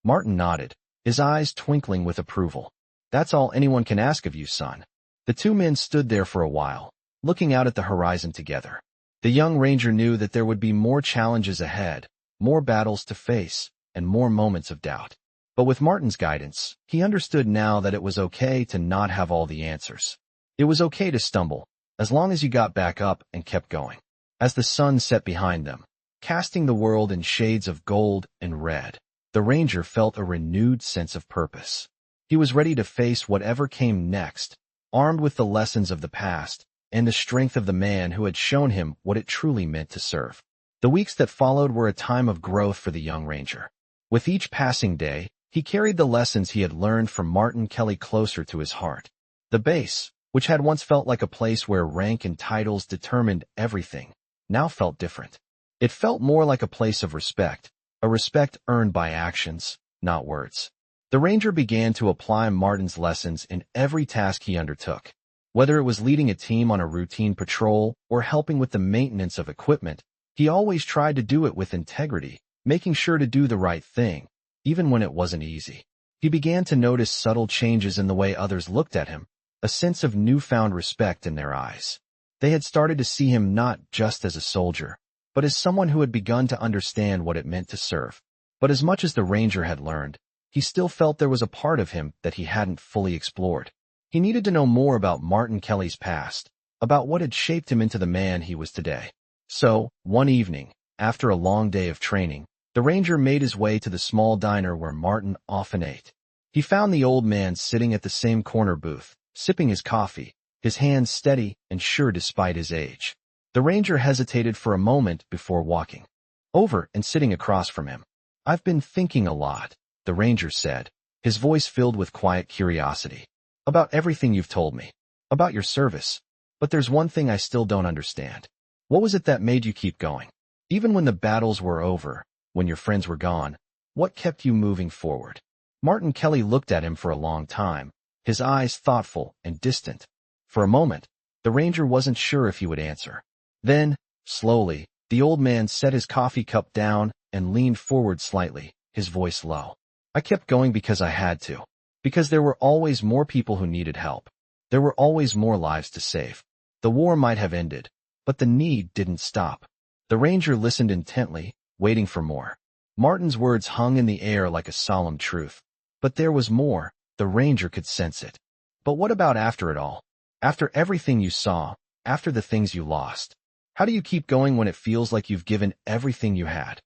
Martin nodded, his eyes twinkling with approval. "That's all anyone can ask of you, son." The two men stood there for a while, looking out at the horizon together. The young ranger knew that there would be more challenges ahead, more battles to face, and more moments of doubt. But with Martin's guidance, he understood now that it was okay to not have all the answers. It was okay to stumble, as long as you got back up and kept going. As the sun set behind them, casting the world in shades of gold and red, the ranger felt a renewed sense of purpose. He was ready to face whatever came next, armed with the lessons of the past and the strength of the man who had shown him what it truly meant to serve. The weeks that followed were a time of growth for the young ranger. With each passing day, he carried the lessons he had learned from Martin Kelly closer to his heart. The base, which had once felt like a place where rank and titles determined everything, now felt different. It felt more like a place of respect, a respect earned by actions, not words. The ranger began to apply Martin's lessons in every task he undertook. Whether it was leading a team on a routine patrol or helping with the maintenance of equipment, he always tried to do it with integrity, making sure to do the right thing, even when it wasn't easy. He began to notice subtle changes in the way others looked at him, a sense of newfound respect in their eyes. They had started to see him not just as a soldier, but as someone who had begun to understand what it meant to serve. But as much as the ranger had learned, he still felt there was a part of him that he hadn't fully explored. He needed to know more about Martin Kelly's past, about what had shaped him into the man he was today. So, one evening, after a long day of training, the ranger made his way to the small diner where Martin often ate. He found the old man sitting at the same corner booth, sipping his coffee, his hands steady and sure despite his age. The ranger hesitated for a moment before walking over and sitting across from him. "I've been thinking a lot," the ranger said, his voice filled with quiet curiosity. "About everything you've told me, about your service. But there's one thing I still don't understand. What was it that made you keep going? Even when the battles were over, when your friends were gone, what kept you moving forward?" Martin Kelly looked at him for a long time, his eyes thoughtful and distant. For a moment, The ranger wasn't sure if he would answer. Then, slowly, the old man set his coffee cup down and leaned forward slightly, his voice low. I kept going because I had to. Because there were always more people who needed help. There were always more lives to save. The war might have ended, but the need didn't stop. The ranger listened intently, waiting for more. Martin's words hung in the air like a solemn truth. But there was more. The ranger could sense it. But what about after it all? After everything you saw, after the things you lost? How do you keep going when it feels like you've given everything you had?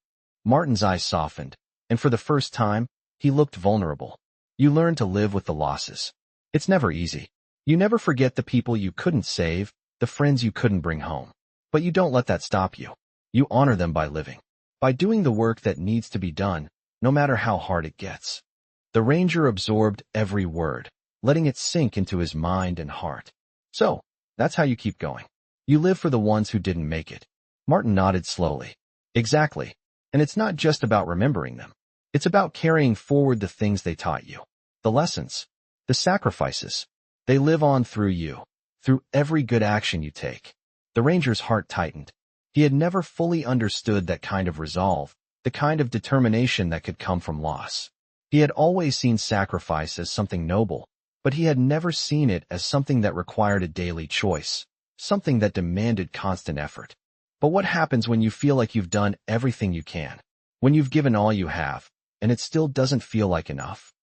Martin's eyes softened, and for the first time, he looked vulnerable. You learn to live with the losses. It's never easy. You never forget the people you couldn't save, the friends you couldn't bring home. But you don't let that stop you. You honor them by living. By doing the work that needs to be done, no matter how hard it gets. The ranger absorbed every word, letting it sink into his mind and heart. So, that's how you keep going. You live for the ones who didn't make it. Martin nodded slowly. Exactly. And it's not just about remembering them. It's about carrying forward the things they taught you. The lessons. The sacrifices. They live on through you. Through every good action you take. The ranger's heart tightened. He had never fully understood that kind of resolve, the kind of determination that could come from loss. He had always seen sacrifice as something noble, but he had never seen it as something that required a daily choice, something that demanded constant effort. But what happens when you feel like you've done everything you can? When you've given all you have, and it still doesn't feel like enough?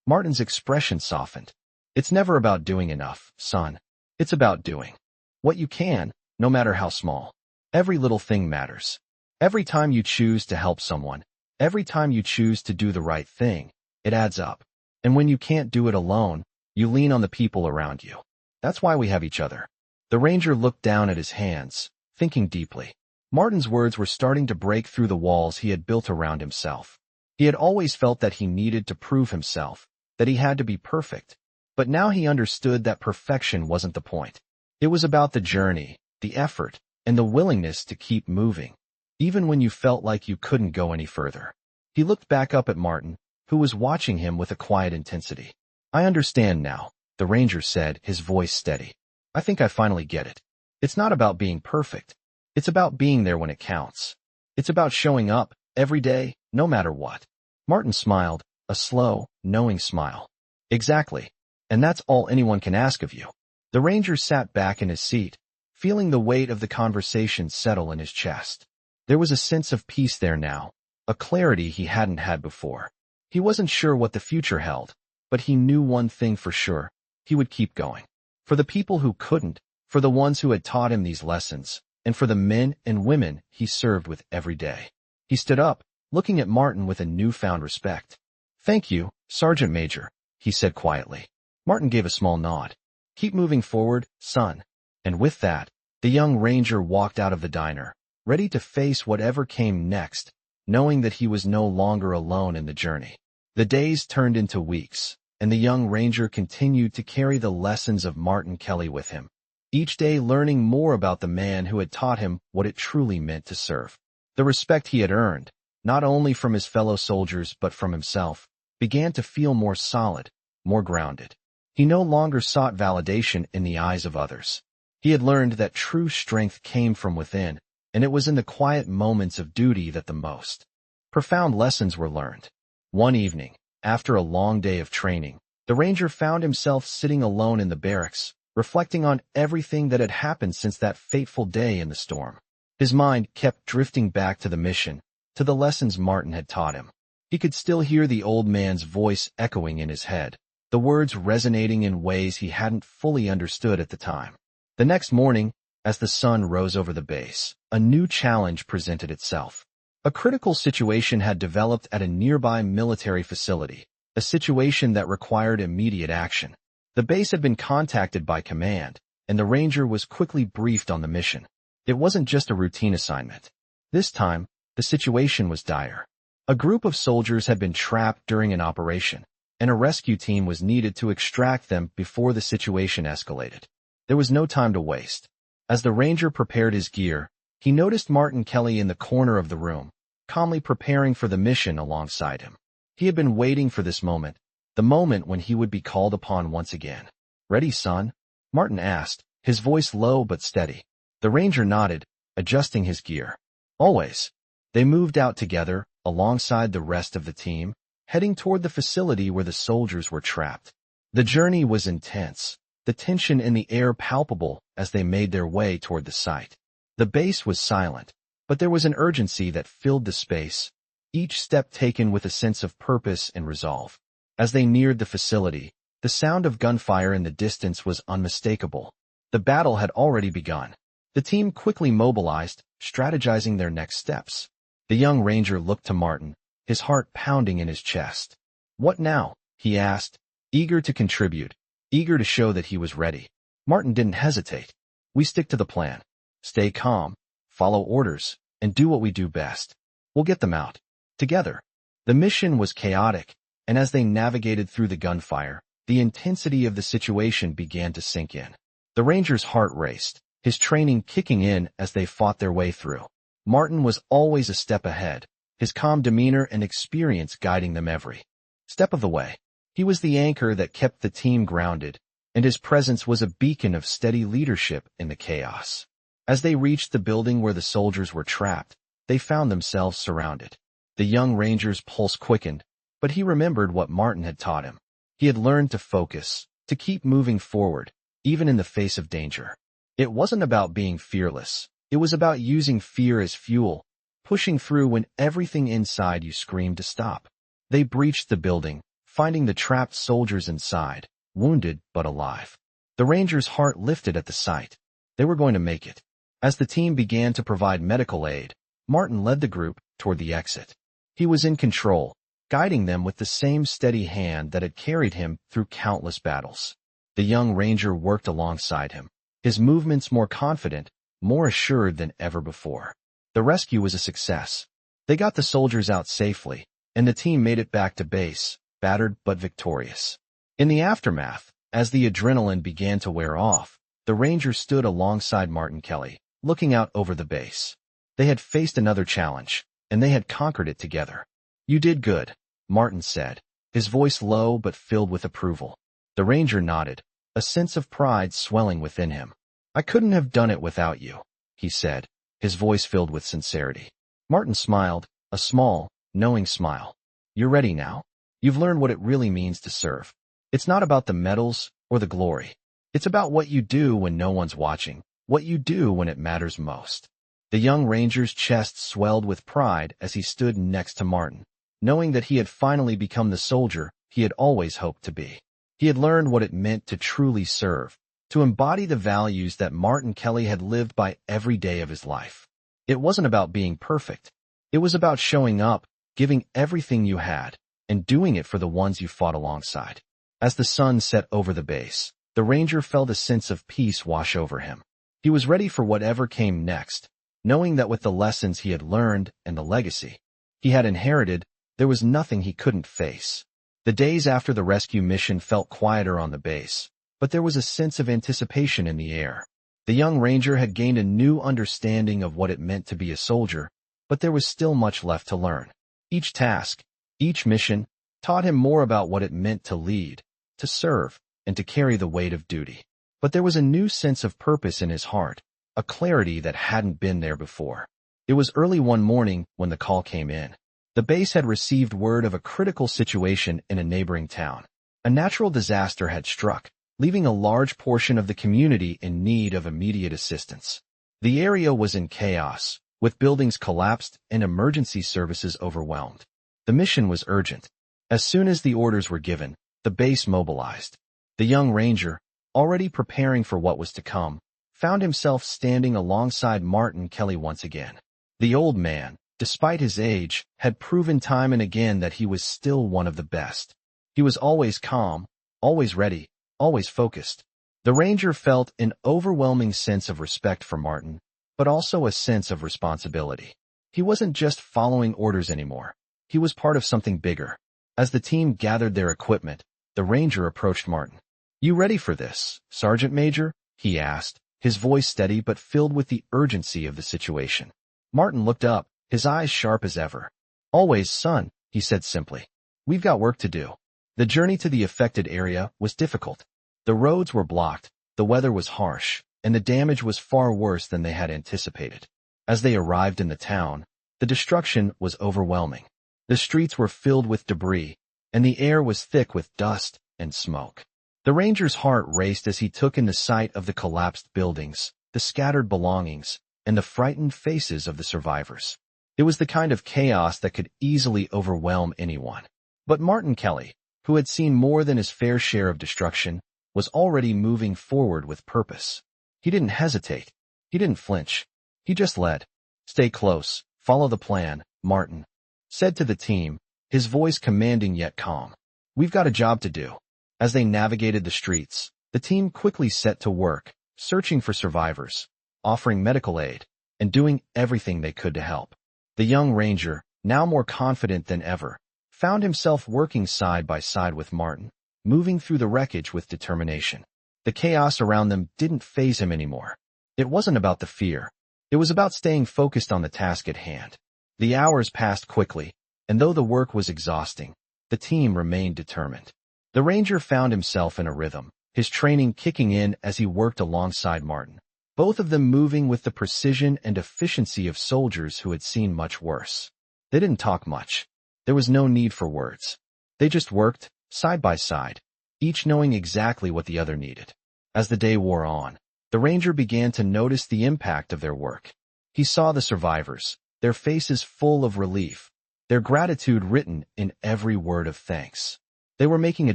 Martin's expression softened. It's never about doing enough, son. It's about doing what you can, no matter how small. Every little thing matters. Every time you choose to help someone, every time you choose to do the right thing, it adds up. And when you can't do it alone, you lean on the people around you. That's why we have each other. The ranger looked down at his hands, thinking deeply. Martin's words were starting to break through the walls he had built around himself. He had always felt that he needed to prove himself, that he had to be perfect. But now he understood that perfection wasn't the point. It was about the journey, the effort, and the willingness to keep moving, even when you felt like you couldn't go any further. He looked back up at Martin, who was watching him with a quiet intensity. I understand now, the ranger said, his voice steady. I think I finally get it. It's not about being perfect. It's about being there when it counts. It's about showing up, every day, no matter what. Martin smiled, a slow, knowing smile. Exactly. And that's all anyone can ask of you. The ranger sat back in his seat, feeling the weight of the conversation settle in his chest. There was a sense of peace there now, a clarity he hadn't had before. He wasn't sure what the future held, but he knew one thing for sure. He would keep going. For the people who couldn't, for the ones who had taught him these lessons, and for the men and women he served with every day. He stood up, looking at Martin with a newfound respect. Thank you, Sergeant Major, he said quietly. Martin gave a small nod. Keep moving forward, son. And with that, the young ranger walked out of the diner, ready to face whatever came next, knowing that he was no longer alone in the journey. The days turned into weeks, and the young ranger continued to carry the lessons of Martin Kelly with him, each day learning more about the man who had taught him what it truly meant to serve. The respect he had earned, not only from his fellow soldiers but from himself, began to feel more solid, more grounded. He no longer sought validation in the eyes of others. He had learned that true strength came from within, and it was in the quiet moments of duty that the most profound lessons were learned. One evening, after a long day of training, the ranger found himself sitting alone in the barracks, reflecting on everything that had happened since that fateful day in the storm. His mind kept drifting back to the mission, to the lessons Martin had taught him. He could still hear the old man's voice echoing in his head, the words resonating in ways he hadn't fully understood at the time. The next morning, as the sun rose over the base, a new challenge presented itself. A critical situation had developed at a nearby military facility, a situation that required immediate action. The base had been contacted by command, and the ranger was quickly briefed on the mission. It wasn't just a routine assignment. This time, the situation was dire. A group of soldiers had been trapped during an operation, and a rescue team was needed to extract them before the situation escalated. There was no time to waste. As the ranger prepared his gear, he noticed Martin Kelly in the corner of the room, calmly preparing for the mission alongside him. He had been waiting for this moment, the moment when he would be called upon once again. Ready, son? Martin asked, his voice low but steady. The ranger nodded, adjusting his gear. Always. They moved out together, alongside the rest of the team, heading toward the facility where the soldiers were trapped. The journey was intense, the tension in the air palpable as they made their way toward the site. The base was silent, but there was an urgency that filled the space, each step taken with a sense of purpose and resolve. As they neared the facility, the sound of gunfire in the distance was unmistakable. The battle had already begun. The team quickly mobilized, strategizing their next steps. The young ranger looked to Martin, his heart pounding in his chest. "What now?" he asked, eager to contribute, eager to show that he was ready. Martin didn't hesitate. "We stick to the plan. Stay calm, follow orders, and do what we do best. We'll get them out. Together." The mission was chaotic, and as they navigated through the gunfire, the intensity of the situation began to sink in. The ranger's heart raced, his training kicking in as they fought their way through. Martin was always a step ahead, his calm demeanor and experience guiding them every step of the way. He was the anchor that kept the team grounded, and his presence was a beacon of steady leadership in the chaos. As they reached the building where the soldiers were trapped, they found themselves surrounded. The young ranger's pulse quickened, but he remembered what Martin had taught him. He had learned to focus, to keep moving forward, even in the face of danger. It wasn't about being fearless. It was about using fear as fuel, pushing through when everything inside you screamed to stop. They breached the building, finding the trapped soldiers inside, wounded but alive. The ranger's heart lifted at the sight. They were going to make it. As the team began to provide medical aid, Martin led the group toward the exit. He was in control, guiding them with the same steady hand that had carried him through countless battles. The young ranger worked alongside him, his movements more confident, more assured than ever before. The rescue was a success. They got the soldiers out safely, and the team made it back to base, battered but victorious. In the aftermath, as the adrenaline began to wear off, the ranger stood alongside Martin Kelly, looking out over the base. They had faced another challenge, and they had conquered it together. "You did good," Martin said, his voice low but filled with approval. The ranger nodded, a sense of pride swelling within him. "I couldn't have done it without you," he said, his voice filled with sincerity. Martin smiled, a small, knowing smile. "You're ready now? You've learned what it really means to serve. It's not about the medals or the glory. It's about what you do when no one's watching, what you do when it matters most." The young ranger's chest swelled with pride as he stood next to Martin, knowing that he had finally become the soldier he had always hoped to be. He had learned what it meant to truly serve, to embody the values that Martin Kelly had lived by every day of his life. It wasn't about being perfect. It was about showing up, giving everything you had, and doing it for the ones you fought alongside. As the sun set over the base, the ranger felt a sense of peace wash over him. He was ready for whatever came next, knowing that with the lessons he had learned and the legacy he had inherited, there was nothing he couldn't face. The days after the rescue mission felt quieter on the base, but there was a sense of anticipation in the air. The young ranger had gained a new understanding of what it meant to be a soldier, but there was still much left to learn. Each task, each mission, taught him more about what it meant to lead, to serve, and to carry the weight of duty. But there was a new sense of purpose in his heart, a clarity that hadn't been there before. It was early one morning when the call came in. The base had received word of a critical situation in a neighboring town. A natural disaster had struck, leaving a large portion of the community in need of immediate assistance. The area was in chaos, with buildings collapsed and emergency services overwhelmed. The mission was urgent. As soon as the orders were given, the base mobilized. The young ranger, already preparing for what was to come, found himself standing alongside Martin Kelly once again. The old man, despite his age, had proven time and again that he was still one of the best. He was always calm, always ready, always focused. The ranger felt an overwhelming sense of respect for Martin, but also a sense of responsibility. He wasn't just following orders anymore. He was part of something bigger. As the team gathered their equipment, the ranger approached Martin. "You ready for this, Sergeant Major?" he asked, his voice steady but filled with the urgency of the situation. Martin looked up, his eyes sharp as ever. "Always, son," he said simply. "We've got work to do." The journey to the affected area was difficult. The roads were blocked, the weather was harsh, and the damage was far worse than they had anticipated. As they arrived in the town, the destruction was overwhelming. The streets were filled with debris, and the air was thick with dust and smoke. The ranger's heart raced as he took in the sight of the collapsed buildings, the scattered belongings, and the frightened faces of the survivors. It was the kind of chaos that could easily overwhelm anyone. But Martin Kelly, who had seen more than his fair share of destruction, was already moving forward with purpose. He didn't hesitate. He didn't flinch. He just led. "Stay close. Follow the plan," Martin said to the team, his voice commanding yet calm. "We've got a job to do." As they navigated the streets, the team quickly set to work, searching for survivors, offering medical aid, and doing everything they could to help. The young ranger, now more confident than ever, found himself working side by side with Martin, moving through the wreckage with determination. The chaos around them didn't faze him anymore. It wasn't about the fear. It was about staying focused on the task at hand. The hours passed quickly, and though the work was exhausting, the team remained determined. The ranger found himself in a rhythm, his training kicking in as he worked alongside Martin, both of them moving with the precision and efficiency of soldiers who had seen much worse. They didn't talk much. There was no need for words. They just worked, side by side, each knowing exactly what the other needed. As the day wore on, the ranger began to notice the impact of their work. He saw the survivors, their faces full of relief, their gratitude written in every word of thanks. They were making a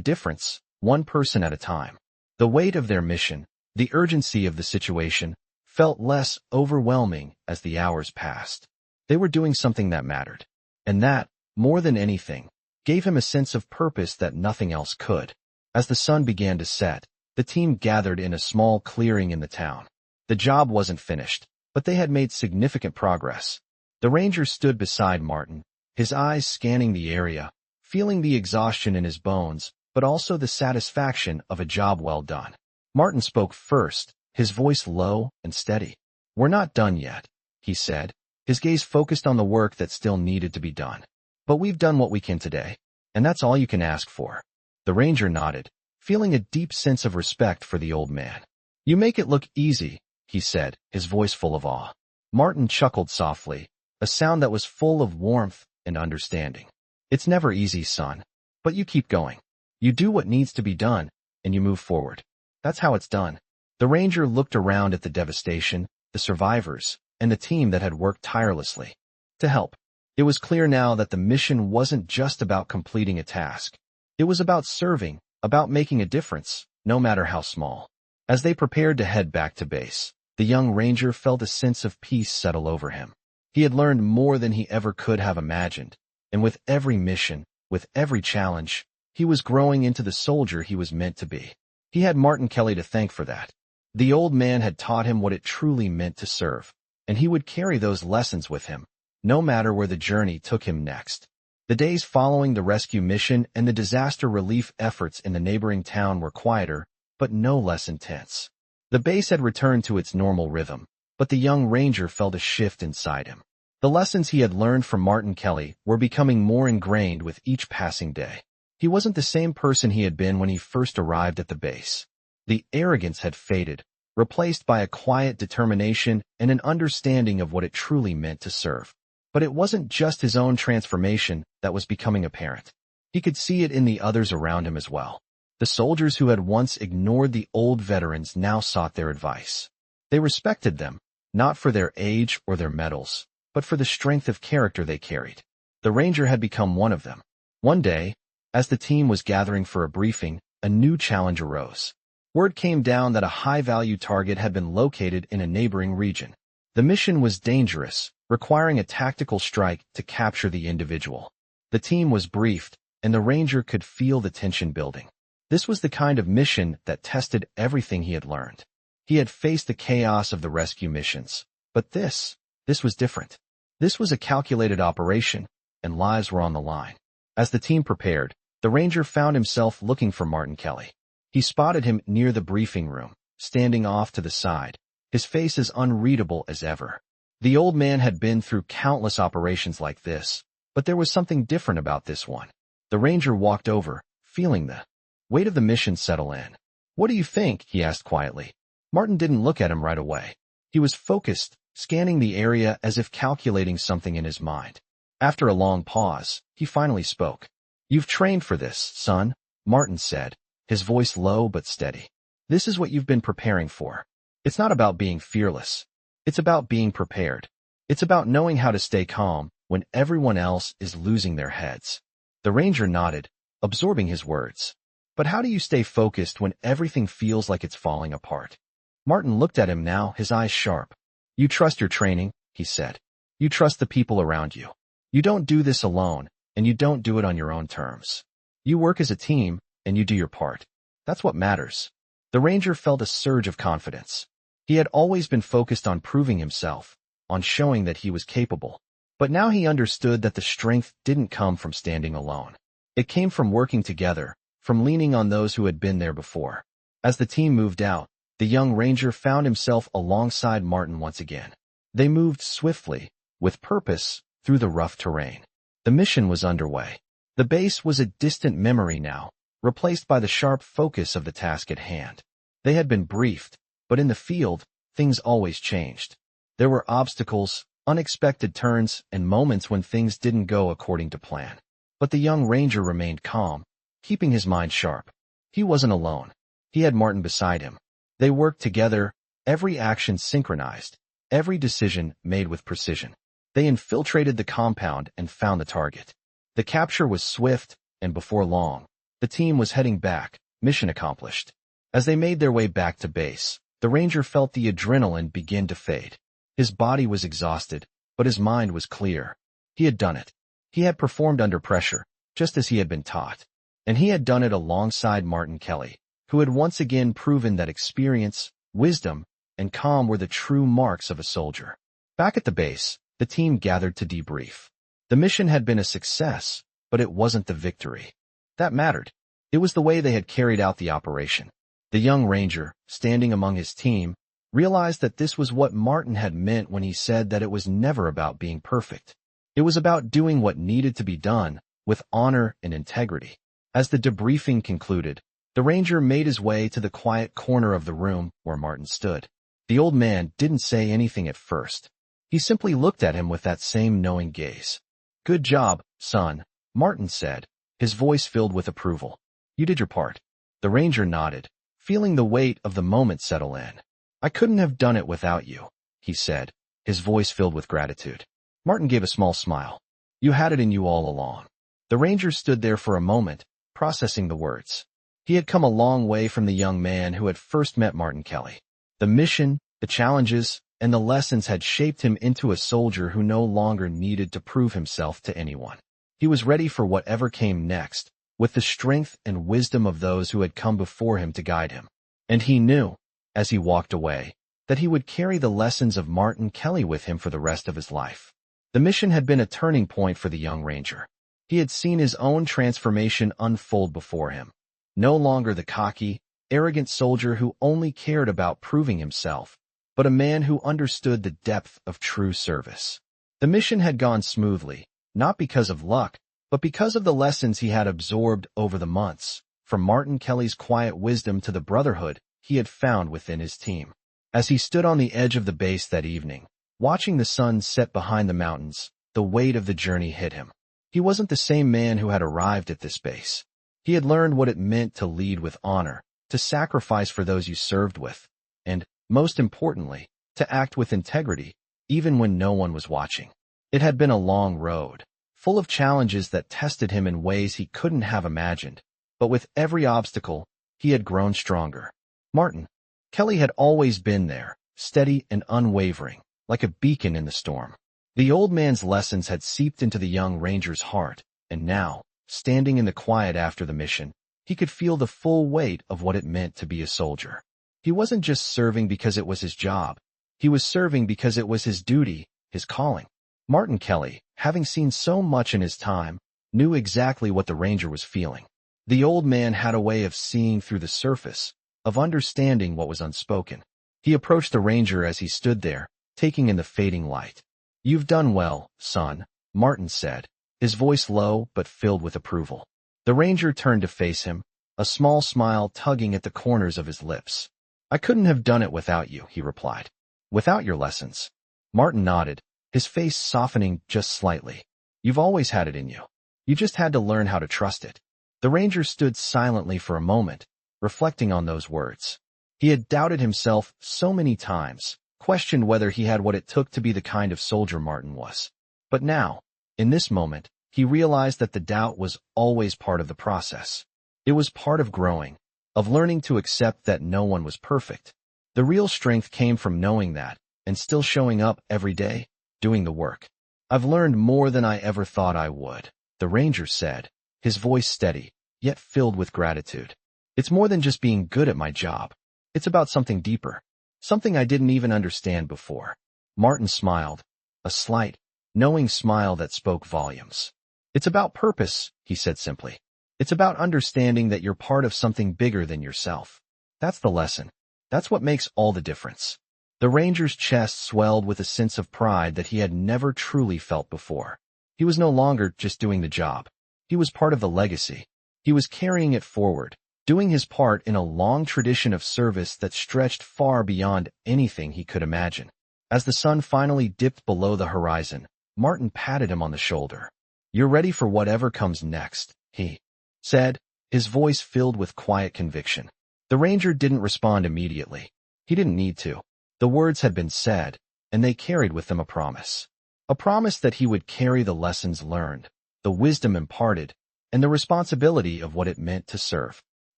difference, one person at a time. The weight of their mission, the urgency of the situation, felt less overwhelming as the hours passed. They were doing something that mattered, and that, more than anything, gave him a sense of purpose that nothing else could. As the sun began to set, the team gathered in a small clearing in the town. The job wasn't finished, but they had made significant progress. The ranger stood beside Martin, his eyes scanning the area, feeling the exhaustion in his bones, but also the satisfaction of a job well done. Martin spoke first, his voice low and steady. "We're not done yet," he said, his gaze focused on the work that still needed to be done. "But we've done what we can today, and that's all you can ask for." The ranger nodded, feeling a deep sense of respect for the old man. "You make it look easy," he said, his voice full of awe. Martin chuckled softly, a sound that was full of warmth and understanding. "It's never easy, son, but you keep going. You do what needs to be done, and you move forward. That's how it's done." The ranger looked around at the devastation, the survivors, and the team that had worked tirelessly to help. It was clear now that the mission wasn't just about completing a task. It was about serving, about making a difference, no matter how small. As they prepared to head back to base, the young ranger felt a sense of peace settle over him. He had learned more than he ever could have imagined, and with every mission, with every challenge, he was growing into the soldier he was meant to be. He had Martin Kelly to thank for that. The old man had taught him what it truly meant to serve, and he would carry those lessons with him, no matter where the journey took him next. The days following the rescue mission and the disaster relief efforts in the neighboring town were quieter, but no less intense. The base had returned to its normal rhythm, but the young ranger felt a shift inside him. The lessons he had learned from Martin Kelly were becoming more ingrained with each passing day. He wasn't the same person he had been when he first arrived at the base. The arrogance had faded, replaced by a quiet determination and an understanding of what it truly meant to serve. But it wasn't just his own transformation that was becoming apparent. He could see it in the others around him as well. The soldiers who had once ignored the old veterans now sought their advice. They respected them, not for their age or their medals, but for the strength of character they carried. The ranger had become one of them. One day, as the team was gathering for a briefing, a new challenge arose. Word came down that a high-value target had been located in a neighboring region. The mission was dangerous, requiring a tactical strike to capture the individual. The team was briefed, and the ranger could feel the tension building. This was the kind of mission that tested everything he had learned. He had faced the chaos of the rescue missions, but this was different. This was a calculated operation, and lives were on the line. As the team prepared, the ranger found himself looking for Martin Kelly. He spotted him near the briefing room, standing off to the side, his face as unreadable as ever. The old man had been through countless operations like this, but there was something different about this one. The ranger walked over, feeling the weight of the mission settle in. "What do you think?" he asked quietly. Martin didn't look at him right away. He was focused, scanning the area as if calculating something in his mind. After a long pause, he finally spoke. "You've trained for this, son," Martin said, his voice low but steady. "This is what you've been preparing for. It's not about being fearless. It's about being prepared. It's about knowing how to stay calm when everyone else is losing their heads." The ranger nodded, absorbing his words. "But how do you stay focused when everything feels like it's falling apart?" Martin looked at him now, his eyes sharp. "You trust your training," he said. "You trust the people around you. You don't do this alone, and you don't do it on your own terms. You work as a team, and you do your part. That's what matters." The ranger felt a surge of confidence. He had always been focused on proving himself, on showing that he was capable. But now he understood that the strength didn't come from standing alone. It came from working together, from leaning on those who had been there before. As the team moved out, the young ranger found himself alongside Martin once again. They moved swiftly, with purpose, through the rough terrain. The mission was underway. The base was a distant memory now, replaced by the sharp focus of the task at hand. They had been briefed, but in the field, things always changed. There were obstacles, unexpected turns, and moments when things didn't go according to plan. But the young ranger remained calm, keeping his mind sharp. He wasn't alone. He had Martin beside him. They worked together, every action synchronized, every decision made with precision. They infiltrated the compound and found the target. The capture was swift, and before long, the team was heading back, mission accomplished. As they made their way back to base, the ranger felt the adrenaline begin to fade. His body was exhausted, but his mind was clear. He had done it. He had performed under pressure, just as he had been taught. And he had done it alongside Martin Kelly, who had once again proven that experience, wisdom, and calm were the true marks of a soldier. Back at the base, the team gathered to debrief. The mission had been a success, but it wasn't the victory that mattered. It was the way they had carried out the operation. The young ranger, standing among his team, realized that this was what Martin had meant when he said that it was never about being perfect. It was about doing what needed to be done, with honor and integrity. As the debriefing concluded, the ranger made his way to the quiet corner of the room where Martin stood. The old man didn't say anything at first. He simply looked at him with that same knowing gaze. "Good job, son," Martin said, his voice filled with approval. "You did your part." The ranger nodded, feeling the weight of the moment settle in. "I couldn't have done it without you," he said, his voice filled with gratitude. Martin gave a small smile. "You had it in you all along." The ranger stood there for a moment, processing the words. He had come a long way from the young man who had first met Martin Kelly. The mission, the challenges, and the lessons had shaped him into a soldier who no longer needed to prove himself to anyone. He was ready for whatever came next, with the strength and wisdom of those who had come before him to guide him. And he knew, as he walked away, that he would carry the lessons of Martin Kelly with him for the rest of his life. The mission had been a turning point for the young ranger. He had seen his own transformation unfold before him. No longer the cocky, arrogant soldier who only cared about proving himself, but a man who understood the depth of true service. The mission had gone smoothly, not because of luck, but because of the lessons he had absorbed over the months, from Martin Kelly's quiet wisdom to the brotherhood he had found within his team. As he stood on the edge of the base that evening, watching the sun set behind the mountains, the weight of the journey hit him. He wasn't the same man who had arrived at this base. He had learned what it meant to lead with honor, to sacrifice for those you served with, and, most importantly, to act with integrity, even when no one was watching. It had been a long road, full of challenges that tested him in ways he couldn't have imagined, but with every obstacle, he had grown stronger. Martin Kelly had always been there, steady and unwavering, like a beacon in the storm. The old man's lessons had seeped into the young ranger's heart, and now, standing in the quiet after the mission, he could feel the full weight of what it meant to be a soldier. He wasn't just serving because it was his job. He was serving because it was his duty, his calling. Martin Kelly, having seen so much in his time, knew exactly what the ranger was feeling. The old man had a way of seeing through the surface, of understanding what was unspoken. He approached the ranger as he stood there, taking in the fading light. "You've done well, son," Martin said, his voice low but filled with approval. The ranger turned to face him, a small smile tugging at the corners of his lips. I couldn't have done it without you, he replied. Without your lessons. Martin nodded, his face softening just slightly. You've always had it in you. You just had to learn how to trust it. The ranger stood silently for a moment, reflecting on those words. He had doubted himself so many times, questioned whether he had what it took to be the kind of soldier Martin was. But now, in this moment, he realized that the doubt was always part of the process. It was part of growing, of learning to accept that no one was perfect. The real strength came from knowing that, and still showing up every day, doing the work. I've learned more than I ever thought I would, the ranger said, his voice steady, yet filled with gratitude. It's more than just being good at my job. It's about something deeper, something I didn't even understand before. Martin smiled, a slight, knowing smile that spoke volumes. It's about purpose, he said simply. It's about understanding that you're part of something bigger than yourself. That's the lesson. That's what makes all the difference. The ranger's chest swelled with a sense of pride that he had never truly felt before. He was no longer just doing the job. He was part of the legacy. He was carrying it forward, doing his part in a long tradition of service that stretched far beyond anything he could imagine. As the sun finally dipped below the horizon, Martin patted him on the shoulder. You're ready for whatever comes next, he said, his voice filled with quiet conviction. The ranger didn't respond immediately. He didn't need to. The words had been said, and they carried with them a promise. A promise that he would carry the lessons learned, the wisdom imparted, and the responsibility of what it meant to serve.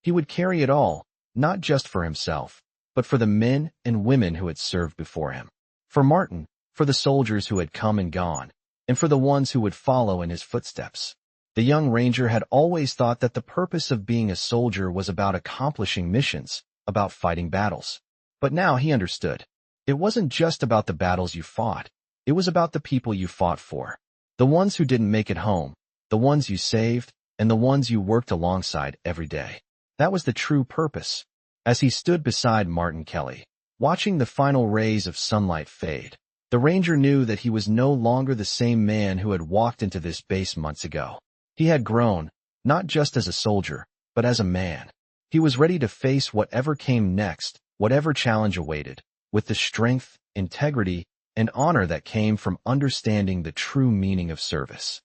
He would carry it all, not just for himself, but for the men and women who had served before him. For Martin, for the soldiers who had come and gone, and for the ones who would follow in his footsteps. The young ranger had always thought that the purpose of being a soldier was about accomplishing missions, about fighting battles. But now he understood. It wasn't just about the battles you fought. It was about the people you fought for. The ones who didn't make it home, the ones you saved, and the ones you worked alongside every day. That was the true purpose. As he stood beside Martin Kelly, watching the final rays of sunlight fade, the ranger knew that he was no longer the same man who had walked into this base months ago. He had grown, not just as a soldier, but as a man. He was ready to face whatever came next, whatever challenge awaited, with the strength, integrity, and honor that came from understanding the true meaning of service.